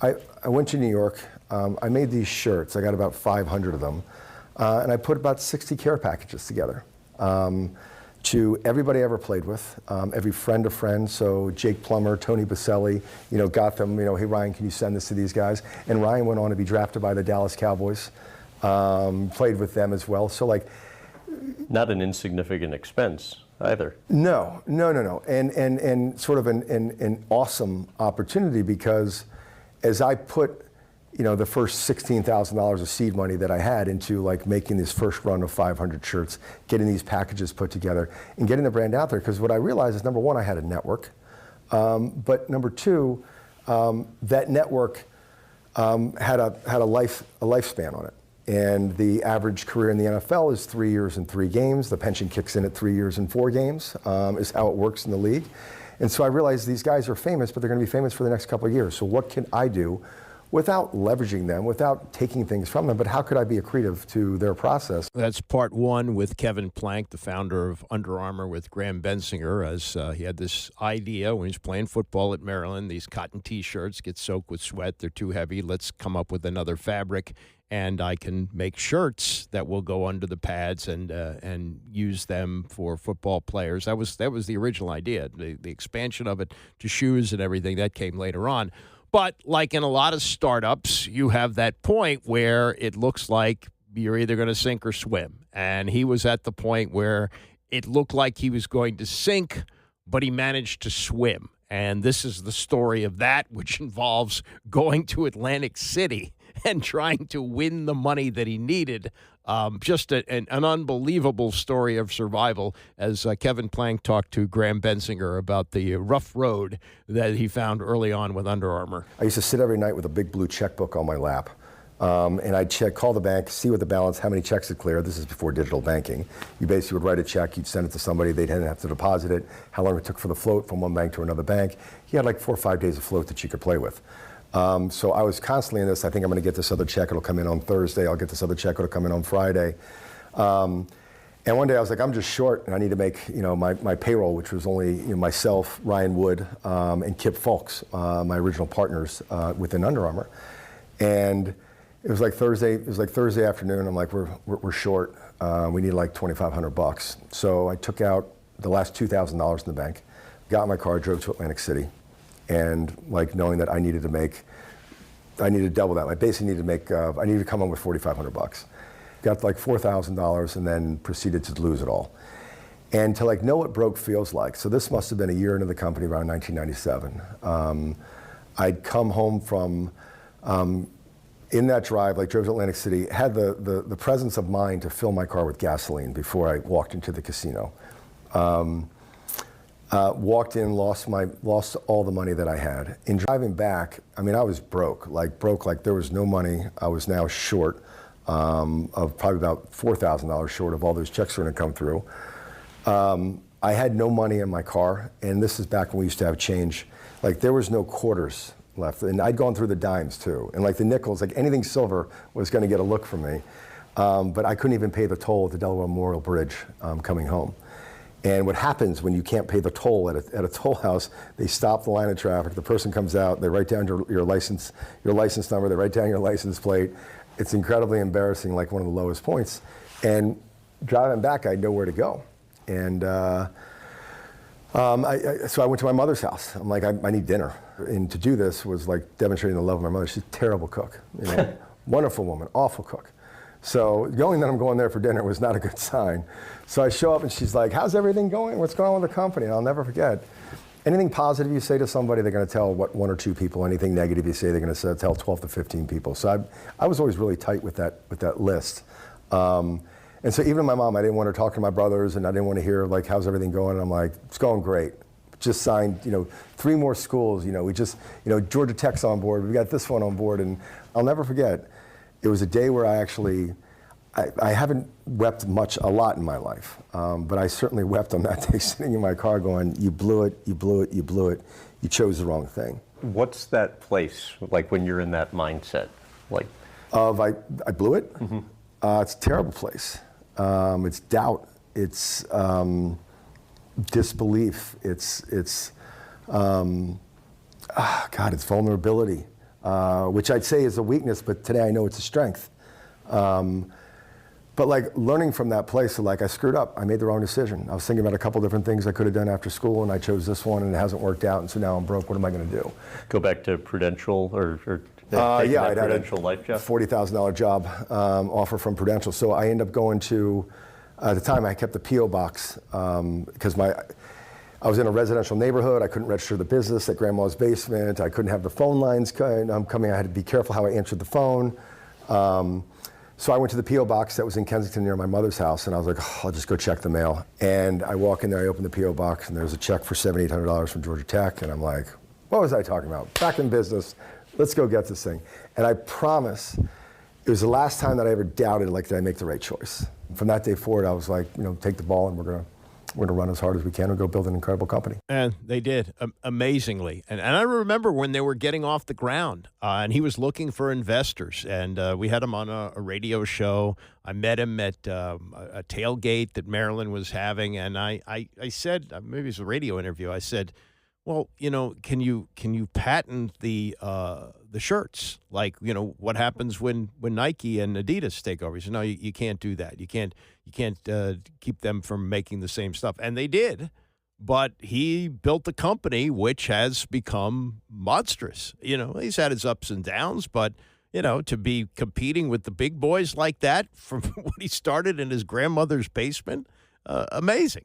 I went to New York, I made these shirts, I got about 500 of them, and I put about 60 care packages together. To everybody I ever played with, every friend of friends, so Jake Plummer, Tony Baselli, got them, hey Ryan, can you send this to these guys? And Ryan went on to be drafted by the Dallas Cowboys, played with them as well. So not an insignificant expense either. No. And sort of an awesome opportunity, because as I put the first $16,000 of seed money that I had into making this first run of 500 shirts, getting these packages put together, and getting the brand out there. Because what I realized is, number one, I had a network, but number two, that network had a lifespan on it. And the average career in the NFL is 3 years and 3 games. The pension kicks in at 3 years and 4 games, is how it works in the league. And so I realized these guys are famous, but they're going to be famous for the next couple of years. So what can I do without leveraging them, without taking things from them, but how could I be accretive to their process? That's part one with Kevin Plank, the founder of Under Armour, with Graham Bensinger, as he had this idea when he was playing football at Maryland. These cotton T-shirts get soaked with sweat. They're too heavy. Let's come up with another fabric, and I can make shirts that will go under the pads and use them for football players. That was the original idea. The expansion of it to shoes and everything, that came later on. But like in a lot of startups, you have that point where it looks like you're either going to sink or swim. And he was at the point where it looked like he was going to sink, but he managed to swim. And this is the story of that, which involves going to Atlantic City and trying to win the money that he needed. Just an unbelievable story of survival, as Kevin Plank talked to Graham Bensinger about the rough road that he found early on with Under Armour. I used to sit every night with a big blue checkbook on my lap, and I'd call the bank, see what the balance, how many checks had cleared. This is before digital banking. You basically would write a check, you'd send it to somebody, they'd have to deposit it, how long it took for the float from one bank to another bank. You had 4 or 5 days of float that you could play with. So I was constantly in this. I think I'm going to get this other check. It'll come in on Thursday. I'll get this other check. It'll come in on Friday. And one day I was like, I'm just short, and I need to make my payroll, which was only myself, Ryan Wood, and Kip Fulks, my original partners within Under Armour. And it was like Thursday. It was like Thursday afternoon. I'm like, we're short. We need $2,500. So I took out the last $2,000 in the bank, got in my car, drove to Atlantic City. And knowing that I needed to double that. I basically needed to make, I needed to come home with $4,500. Got $4,000 and then proceeded to lose it all. And to know what broke feels like. So this must have been a year into the company, around 1997. I'd come home from, in that drive, drove to Atlantic City, had the presence of mind to fill my car with gasoline before I walked into the casino. Walked in, lost all the money that I had. In driving back, I was broke, there was no money. I was now short of probably about $4,000 short of all those checks were going to come through. I had no money in my car, and this is back when we used to have change. There was no quarters left, and I'd gone through the dimes too. And the nickels, anything silver was going to get a look from me. But I couldn't even pay the toll at the Delaware Memorial Bridge coming home. And what happens when you can't pay the toll at a toll house, they stop the line of traffic, the person comes out, they write down your license number, they write down your license plate. It's incredibly embarrassing, one of the lowest points. And driving back, I had nowhere to go. And so I went to my mother's house. I'm like, I need dinner. And to do this was demonstrating the love of my mother. She's a terrible cook. Wonderful woman, awful cook. So knowing that I'm going there for dinner was not a good sign. So I show up and she's like, how's everything going? What's going on with the company? And I'll never forget. Anything positive you say to somebody, they're going to tell one or two people. Anything negative you say, they're going to tell 12 to 15 people. So I was always really tight with that list. And so even my mom, I didn't want to talk to my brothers, and I didn't want to hear like, how's everything going? And I'm like, it's going great. Just signed, 3 more schools. We just, Georgia Tech's on board. We got this one on board, and I'll never forget. It was a day where I haven't wept a lot in my life, but I certainly wept on that day sitting in my car going, you blew it, you blew it, you blew it. You chose the wrong thing. What's that place like when you're in that mindset? Like, I blew it? Mm-hmm. It's a terrible place. It's doubt. It's disbelief. It's vulnerability, which I'd say is a weakness, but today I know it's a strength. But like learning from that place, like I screwed up. I made the wrong decision. I was thinking about a couple different things I could have done after school, and I chose this one, and it hasn't worked out, and so now I'm broke. What am I going to do? Go back to Prudential or yeah, I had Prudential life job? $40,000 job offer from Prudential. So I ended up going to, at the time I kept the P.O. box because I was in a residential neighborhood. I couldn't register the business at grandma's basement. I couldn't have the phone lines coming. I had to be careful how I answered the phone. So I went to the P.O. box that was in Kensington near my mother's house, and I was like, I'll just go check the mail. And I walk in there, I open the P.O. box, and there's a check for $7,800 from Georgia Tech, and I'm like, what was I talking about? Back in business, let's go get this thing. And I promise, it was the last time that I ever doubted, like, did I make the right choice? From that day forward, I was like, take the ball, and we're gonna run as hard as we can and go build an incredible company. And they did, amazingly. And I remember when they were getting off the ground, and he was looking for investors. And we had him on a radio show. I met him at a tailgate that Maryland was having. And I said, maybe it was a radio interview, I said, well, can you patent the shirts? Like, what happens when Nike and Adidas take over? He said, no, you can't do that. You can't keep them from making the same stuff. And they did, but he built a company which has become monstrous. He's had his ups and downs, but to be competing with the big boys like that from what he started in his grandmother's basement, amazing.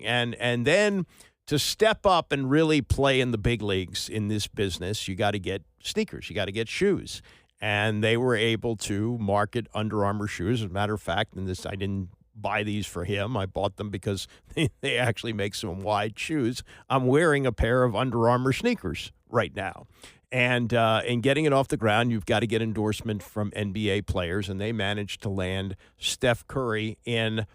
And then to step up and really play in the big leagues in this business, you got to get sneakers, you got to get shoes. And they were able to market Under Armour shoes. As a matter of fact, I didn't buy these for him. I bought them because they actually make some wide shoes. I'm wearing a pair of Under Armour sneakers right now. And in getting it off the ground, you've got to get endorsement from NBA players, and they managed to land Steph Curry in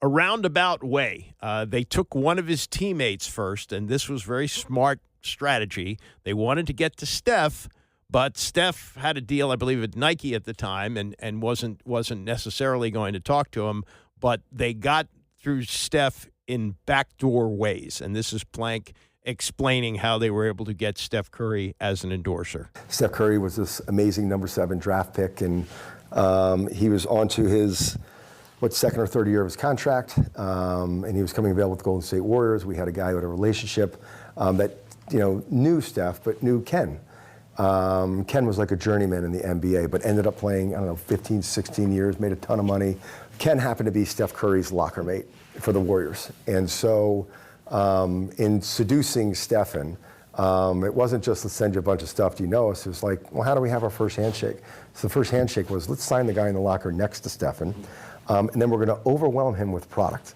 a roundabout way. They took one of his teammates first, and this was very smart strategy. They wanted to get to Steph, but Steph had a deal, I believe, at Nike at the time, and wasn't necessarily going to talk to him. But they got through Steph in backdoor ways, and this is Plank explaining how they were able to get Steph Curry as an endorser. Steph Curry was this amazing number 7 draft pick, and he was on to his second or third year of his contract, and he was coming available with the Golden State Warriors. We had a guy who had a relationship that knew Steph, but knew Ken. Ken was like a journeyman in the NBA, but ended up playing, 15, 16 years, made a ton of money. Ken happened to be Steph Curry's locker mate for the Warriors. And so in seducing Stephen, it wasn't just let's send you a bunch of stuff, do you know us? It was like, well, how do we have our first handshake? So the first handshake was, let's sign the guy in the locker next to Stephen, and then we're going to overwhelm him with product.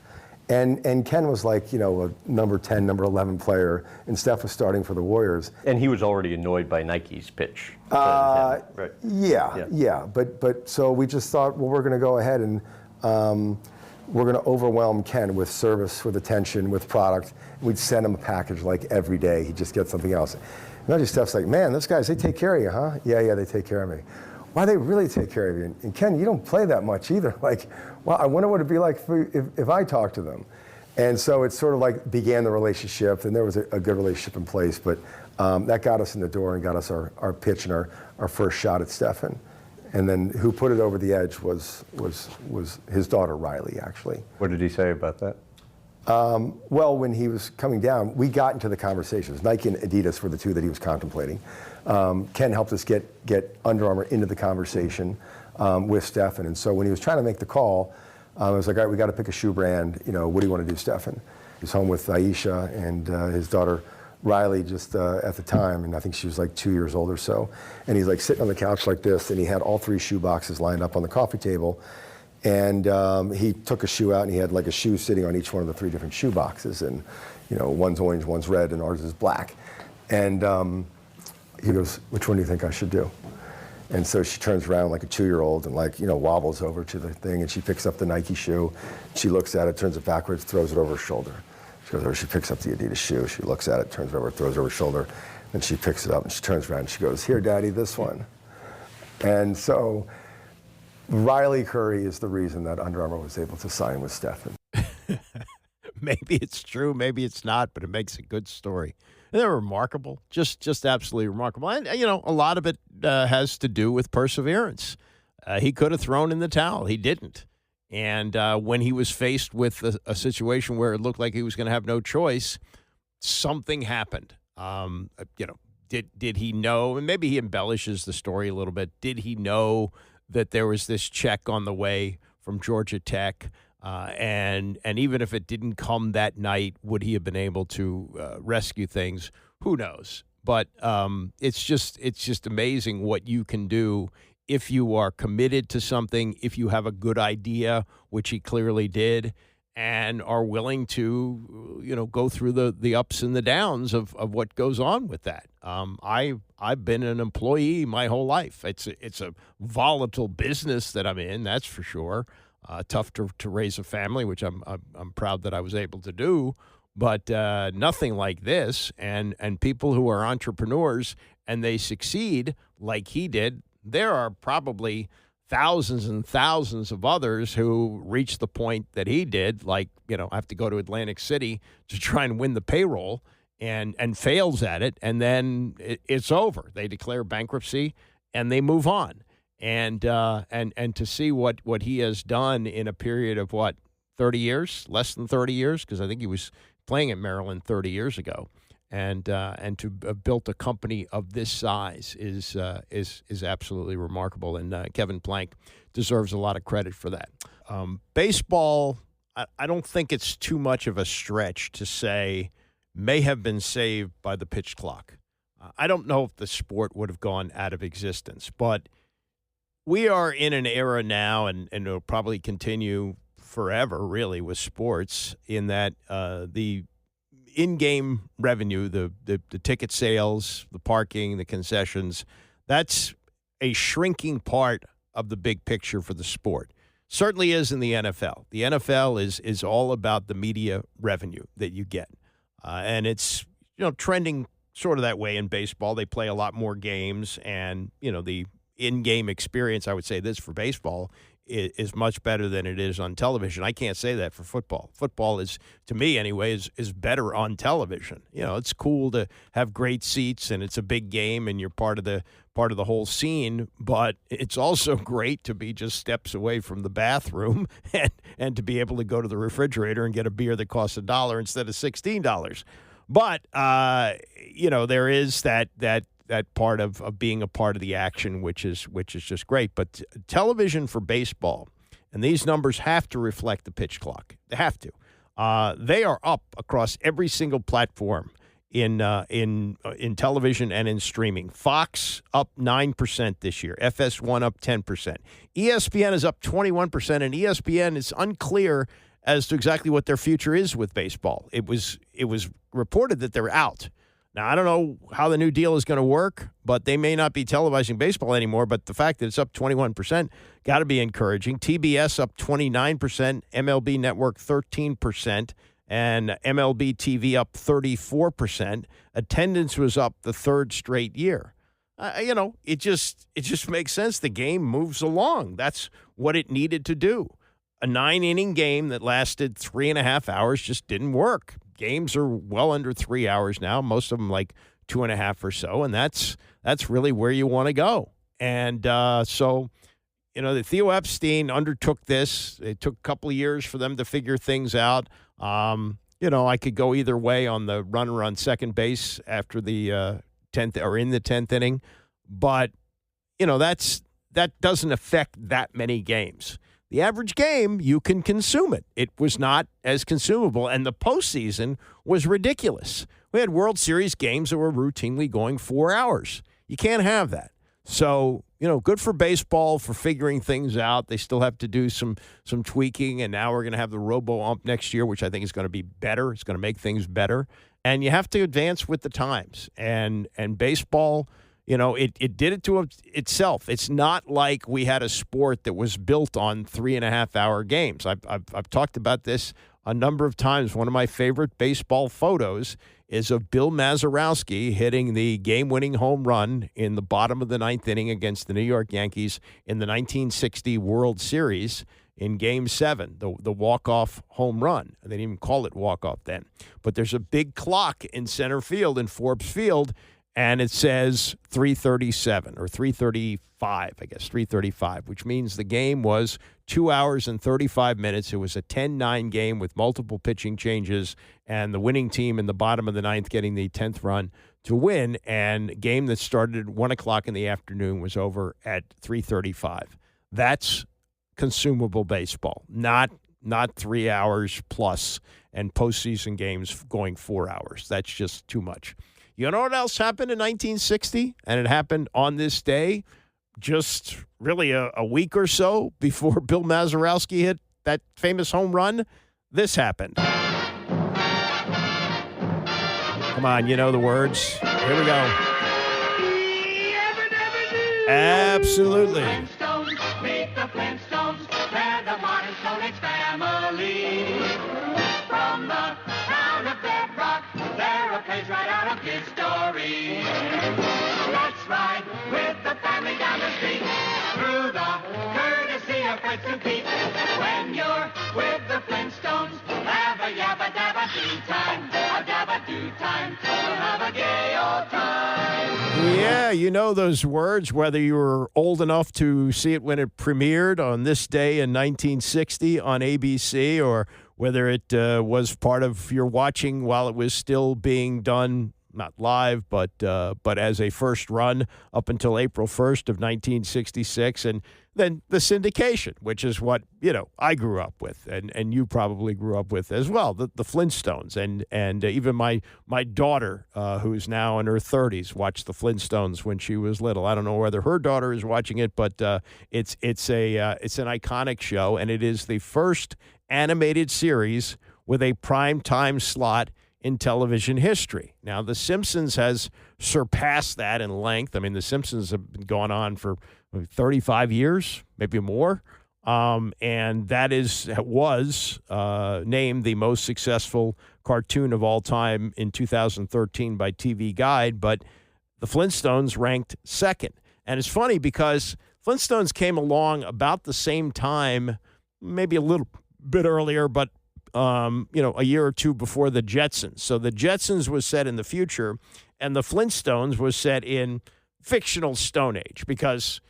And Ken was like, a number 10, number 11 player, and Steph was starting for the Warriors. And he was already annoyed by Nike's pitch. Right. Yeah. But so we just thought, well, we're going to go ahead and we're going to overwhelm Ken with service, with attention, with product. We'd send him a package like every day. He'd just get something else. Imagine Steph's like, man, those guys, they take care of you, huh? Yeah, they take care of me. Why they really take care of you? And Ken, you don't play that much either. Like, well, I wonder what it'd be like if I talked to them. And so it sort of like began the relationship, and there was a good relationship in place, but that got us in the door and got us our pitch and our first shot at Stephen. And then who put it over the edge was his daughter, Riley, actually. What did he say about that? Well, when he was coming down, we got into the conversations. Nike and Adidas were the two that he was contemplating. Ken helped us get Under Armour into the conversation with Stephen. And so when he was trying to make the call, I was like, all right, we got to pick a shoe brand. What do you want to do, Stephen? He's home with Aisha and his daughter Riley just at the time, and I think she was like 2 years old or so. And he's like sitting on the couch like this, and he had all 3 shoe boxes lined up on the coffee table. And he took a shoe out, and he had like a shoe sitting on each one of the 3 different shoe boxes. And, one's orange, one's red, and ours is black. And he goes, which one do you think I should do? And so she turns around like a 2-year-old and wobbles over to the thing, and she picks up the Nike shoe. She looks at it, turns it backwards, throws it over her shoulder. She goes over, she picks up the Adidas shoe. She looks at it, turns it over, throws it over her shoulder. Then she picks it up and she turns around and she goes, here, Daddy, this one. And so Riley Curry is the reason that Under Armour was able to sign with Stephen. Maybe it's true, maybe it's not, but it makes a good story. And they're remarkable, just absolutely remarkable. And, a lot of it has to do with perseverance. He could have thrown in the towel. He didn't. And when he was faced with a situation where it looked like he was going to have no choice, something happened. Did he know, and maybe he embellishes the story a little bit, did he know that there was this check on the way from Georgia Tech? And even if it didn't come that night, would he have been able to rescue things? Who knows? But it's just amazing what you can do if you are committed to something, if you have a good idea, which he clearly did, and are willing to go through the ups and the downs of what goes on with that. I've been an employee my whole life. It's a volatile business that I'm in, that's for sure. Tough to raise a family, which I'm proud that I was able to do, but nothing like this. And people who are entrepreneurs and they succeed like he did, there are probably thousands and thousands of others who reach the point that he did, like, I have to go to Atlantic City to try and win the payroll and fails at it, and then it's over. They declare bankruptcy and they move on. And to see what he has done in a period of 30 years, less than 30 years, because I think he was playing at Maryland 30 years ago, and to have built a company of this size is absolutely remarkable. And Kevin Plank deserves a lot of credit for that. Baseball, I don't think it's too much of a stretch to say may have been saved by the pitch clock. I don't know if the sport would have gone out of existence, but we are in an era now, and it'll probably continue forever, really, with sports, in that the in-game revenue, the ticket sales, the parking, the concessions, that's a shrinking part of the big picture for the sport. Certainly is in the NFL. The NFL is all about the media revenue that you get. And it's, trending sort of that way in baseball. They play a lot more games, and, the in-game experience, I would say this for baseball, is much better than it is on television. I can't say that for football. Football is, to me anyway, is better on television. It's cool to have great seats, and it's a big game, and you're part of the whole scene, but it's also great to be just steps away from the bathroom and to be able to go to the refrigerator and get a beer that costs $1 instead of $16. But there is that part of being a part of the action, which is just great. But television for baseball, and these numbers have to reflect the pitch clock. They have to. They are up across every single platform in television and in streaming. Fox up 9% this year. FS1 up 10%. ESPN is up 21%, and ESPN is unclear as to exactly what their future is with baseball. It was reported that they're out. Now, I don't know how the new deal is going to work, but they may not be televising baseball anymore. But the fact that it's up 21% got to be encouraging. TBS up 29%, MLB Network 13%, and MLB TV up 34%. Attendance was up the third straight year. It just makes sense. The game moves along. That's what it needed to do. A 9-inning game that lasted 3.5 hours just didn't work. Games are well under 3 hours now, most of them like 2.5 or so, and that's really where you want to go. And so that Theo Epstein undertook this. It took a couple of years for them to figure things out. I could go either way on the runner on second base after the 10th or in the 10th inning, but that doesn't affect that many games. The average game, you can consume it. It was not as consumable, and the postseason was ridiculous. We had World Series games that were routinely going 4 hours. You can't have that. So, good for baseball for figuring things out. They still have to do some tweaking, and now we're going to have the robo-ump next year, which I think is going to be better. It's going to make things better. And you have to advance with the times. And baseball, it did it to itself. It's not like we had a sport that was built on 3.5-hour games. I've talked about this a number of times. One of my favorite baseball photos is of Bill Mazeroski hitting the game-winning home run in the bottom of the 9th inning against the New York Yankees in the 1960 World Series in Game 7, the walk-off home run. They didn't even call it walk-off then. But there's a big clock in center field in Forbes Field, and it says 3:37 or 3:35, I guess, 3:35, which means the game was 2 hours and 35 minutes. It was a 10-9 game with multiple pitching changes, and the winning team in the bottom of the 9th getting the 10th run to win. And a game that started at 1 o'clock in the afternoon was over at 3:35. That's consumable baseball, not 3 hours plus and postseason games going 4 hours. That's just too much. You know what else happened in 1960? And it happened on this day, just really a week or so before Bill Mazeroski hit that famous home run. This happened. Come on, you know the words. Here we go. Absolutely. Meet the Flintstones, they're the modern Stone Age family. From the town of Bedrock, they're a page right out of history. Let's ride with the family down the street, through the courtesy of Fred to Pete. When you're with the Flintstones, have a yabba dabba do time, a dabba do time, we'll have a gay old time. Yeah, you know those words, whether you were old enough to see it when it premiered on this day in 1960 on ABC, or whether it was part of your watching while it was still being done, not live, but as a first run up until April 1st of 1966. And then the syndication, which is what, I grew up with, and you probably grew up with as well, the Flintstones. And even my daughter, who's now in her 30s, watched the Flintstones when she was little. I don't know whether her daughter is watching it, but it's an iconic show, and it is the first animated series with a prime time slot in television history. Now, The Simpsons has surpassed that in length. I mean, The Simpsons have been going on for 35 years, maybe more. And that was named the most successful cartoon of all time in 2013 by TV Guide, but the Flintstones ranked second. And it's funny because Flintstones came along about the same time, maybe a little bit earlier, but a year or two before the Jetsons. So the Jetsons was set in the future, and the Flintstones was set in fictional Stone Age because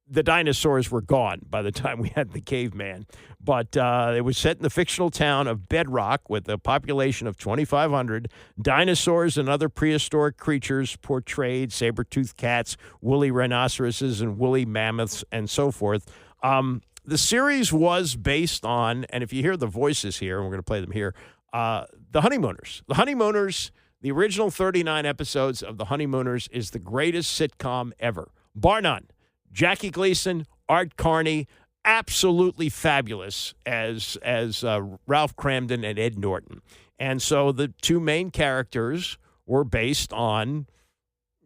the dinosaurs were gone by the time we had the caveman. But it was set in the fictional town of Bedrock with a population of 2,500, dinosaurs and other prehistoric creatures portrayed, saber-toothed cats, woolly rhinoceroses, and woolly mammoths, and so forth. The series was based on, and if you hear the voices here, and we're going to play them here, The Honeymooners. The Honeymooners, the original 39 episodes of The Honeymooners is the greatest sitcom ever, bar none. Jackie Gleason, Art Carney, absolutely fabulous as Ralph Cramden and Ed Norton. And so the two main characters were based on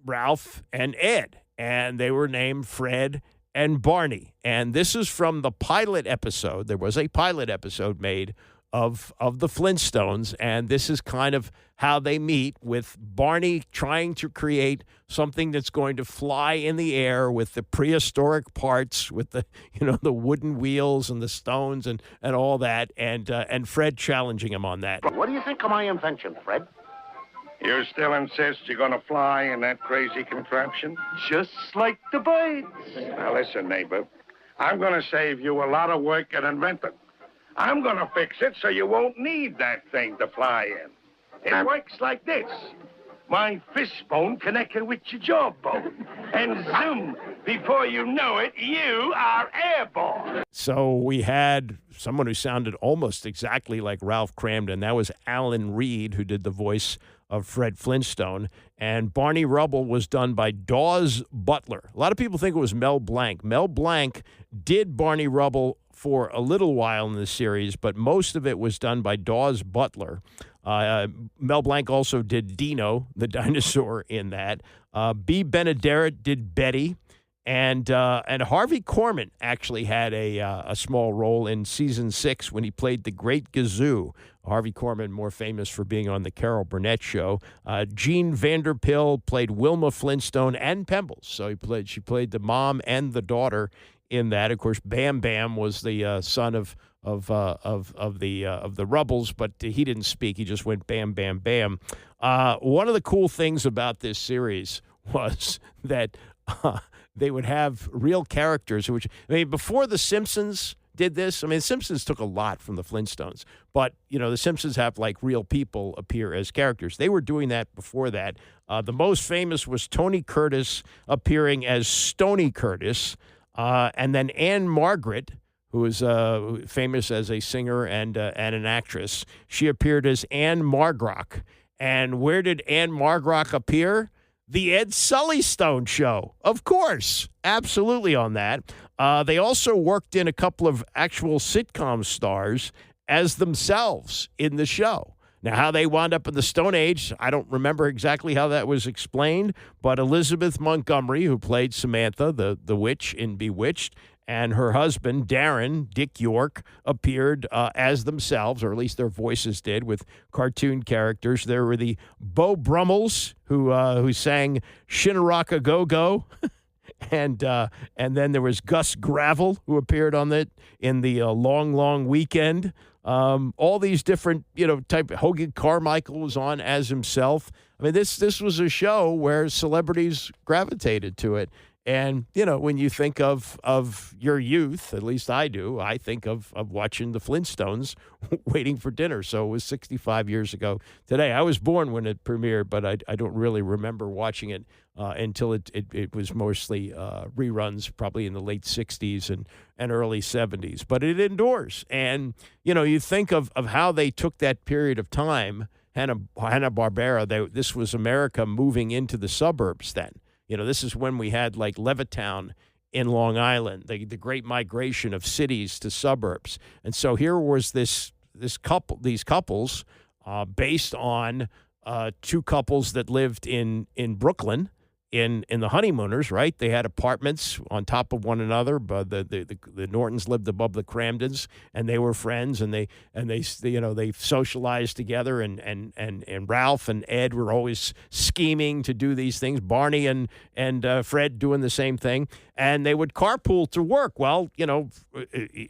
Ralph and Ed, and they were named Fred and Barney. And this is from the pilot episode. There was a pilot episode made of the Flintstones, and this is kind of how they meet, with Barney trying to create something that's going to fly in the air with the prehistoric parts, with the the wooden wheels and the stones and all that, and Fred challenging him on that. What do you think of my invention, Fred? You still insist you're going to fly in that crazy contraption? Just like the birds. Now listen, neighbor. I'm going to save you a lot of work and inventing. I'm going to fix it so you won't need that thing to fly in. It works like this. My fishbone connected with your jawbone. And zoom, before you know it, you are airborne. So we had someone who sounded almost exactly like Ralph Cramden. That was Alan Reed, who did the voice of Fred Flintstone. And Barney Rubble was done by Dawes Butler. A lot of people think it was Mel Blanc. Mel Blanc did Barney Rubble for a little while in the series, but most of it was done by Dawes Butler. Mel Blanc also did Dino, the dinosaur, in that. B. Benaderet did Betty. And Harvey Korman actually had a small role in season 6 when he played the Great Gazoo. Harvey Korman, more famous for being on the Carol Burnett Show. Jean Vanderpill played Wilma Flintstone and Pembles. So she played the mom and the daughter in that. Of course, Bam Bam was the son of the Rubbles, but he didn't speak. He just went bam, bam, bam. One of the cool things about this series was that they would have real characters. Before The Simpsons did this, The Simpsons took a lot from the Flintstones, but, The Simpsons have, real people appear as characters. They were doing that before that. The most famous was Tony Curtis appearing as Stony Curtis, and then Anne Margaret, who was famous as a singer and an actress. She appeared as Anne Margrock. And where did Anne Margrock appear? The Ed Sullystone Show, of course, absolutely on that. They also worked in a couple of actual sitcom stars as themselves in the show. Now, how they wound up in the Stone Age, I don't remember exactly how that was explained, but Elizabeth Montgomery, who played Samantha, the witch in Bewitched, and her husband, Darren, Dick York, appeared as themselves, or at least their voices did, with cartoon characters. There were the Beau Brummels, who sang Shinaraka Go-Go. And then there was Gus Gravel, who appeared on it in the Long, Long Weekend. All these different, type. Hogan Carmichael was on as himself. This was a show where celebrities gravitated to it. And, when you think of your youth, at least I do, I think of watching the Flintstones waiting for dinner. So it was 65 years ago today. I was born when it premiered, but I don't really remember watching it until it was mostly reruns, probably in the late 60s and early 70s. But it endures. And, you think of how they took that period of time, Hanna-Barbera, this was America moving into the suburbs then. This is when we had Levittown in Long Island, the great migration of cities to suburbs. And so here was these couples based on two couples that lived in Brooklyn in the Honeymooners, right? They had apartments on top of one another, but the Nortons lived above the Cramdens, and they were friends, and they socialized together, and Ralph and Ed were always scheming to do these things. Barney and Fred doing the same thing, and they would carpool to work. Well,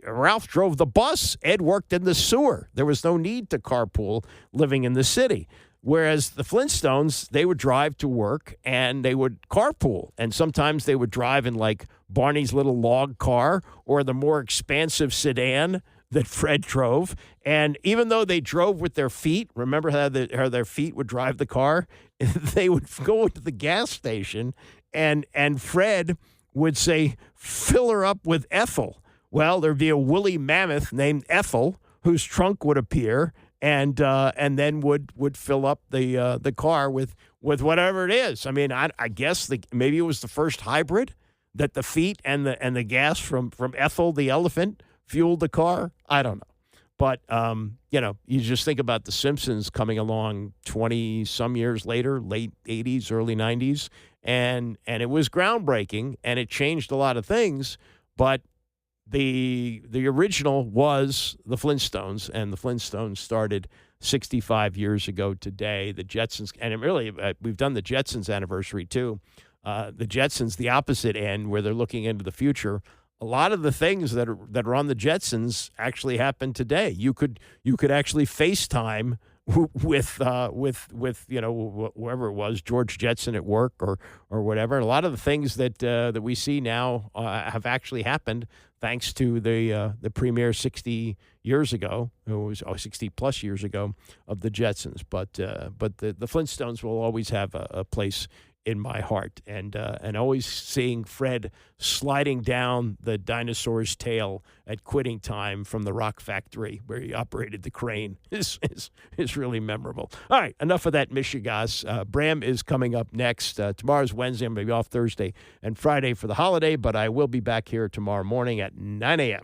Ralph drove the bus. Ed worked in the sewer. There was no need to carpool living in the city. Whereas the Flintstones, they would drive to work and they would carpool. And sometimes they would drive in Barney's little log car or the more expansive sedan that Fred drove. And even though they drove with their feet, remember how their feet would drive the car? They would go to the gas station and Fred would say, "Fill her up with Ethel." Well, there'd be a woolly mammoth named Ethel whose trunk would appear and then would fill up the car with whatever it is. I guess maybe it was the first hybrid that the feet and the gas from Ethel the elephant fueled the car. I don't know, but you just think about The Simpsons coming along 20-some years later, late 80s, early 90s, and it was groundbreaking and it changed a lot of things, but the original was the Flintstones, and the Flintstones started 65 years ago today. The Jetsons, and really, we've done the Jetsons anniversary too. The Jetsons, the opposite end, where they're looking into the future. A lot of the things that are on the Jetsons actually happen today. You could actually FaceTime with whoever it was, George Jetson at work or whatever. And a lot of the things that we see now have actually happened thanks to the premier 60 years ago. It was 60 plus years ago of the Jetsons. But the Flintstones will always have a place in my heart, and always seeing Fred sliding down the dinosaur's tail at quitting time from the Rock Factory where he operated the crane is really memorable. All right, enough of that Michigas. Bram is coming up next. Tomorrow's Wednesday. I'm going to be off Thursday and Friday for the holiday, but I will be back here tomorrow morning at 9 a.m.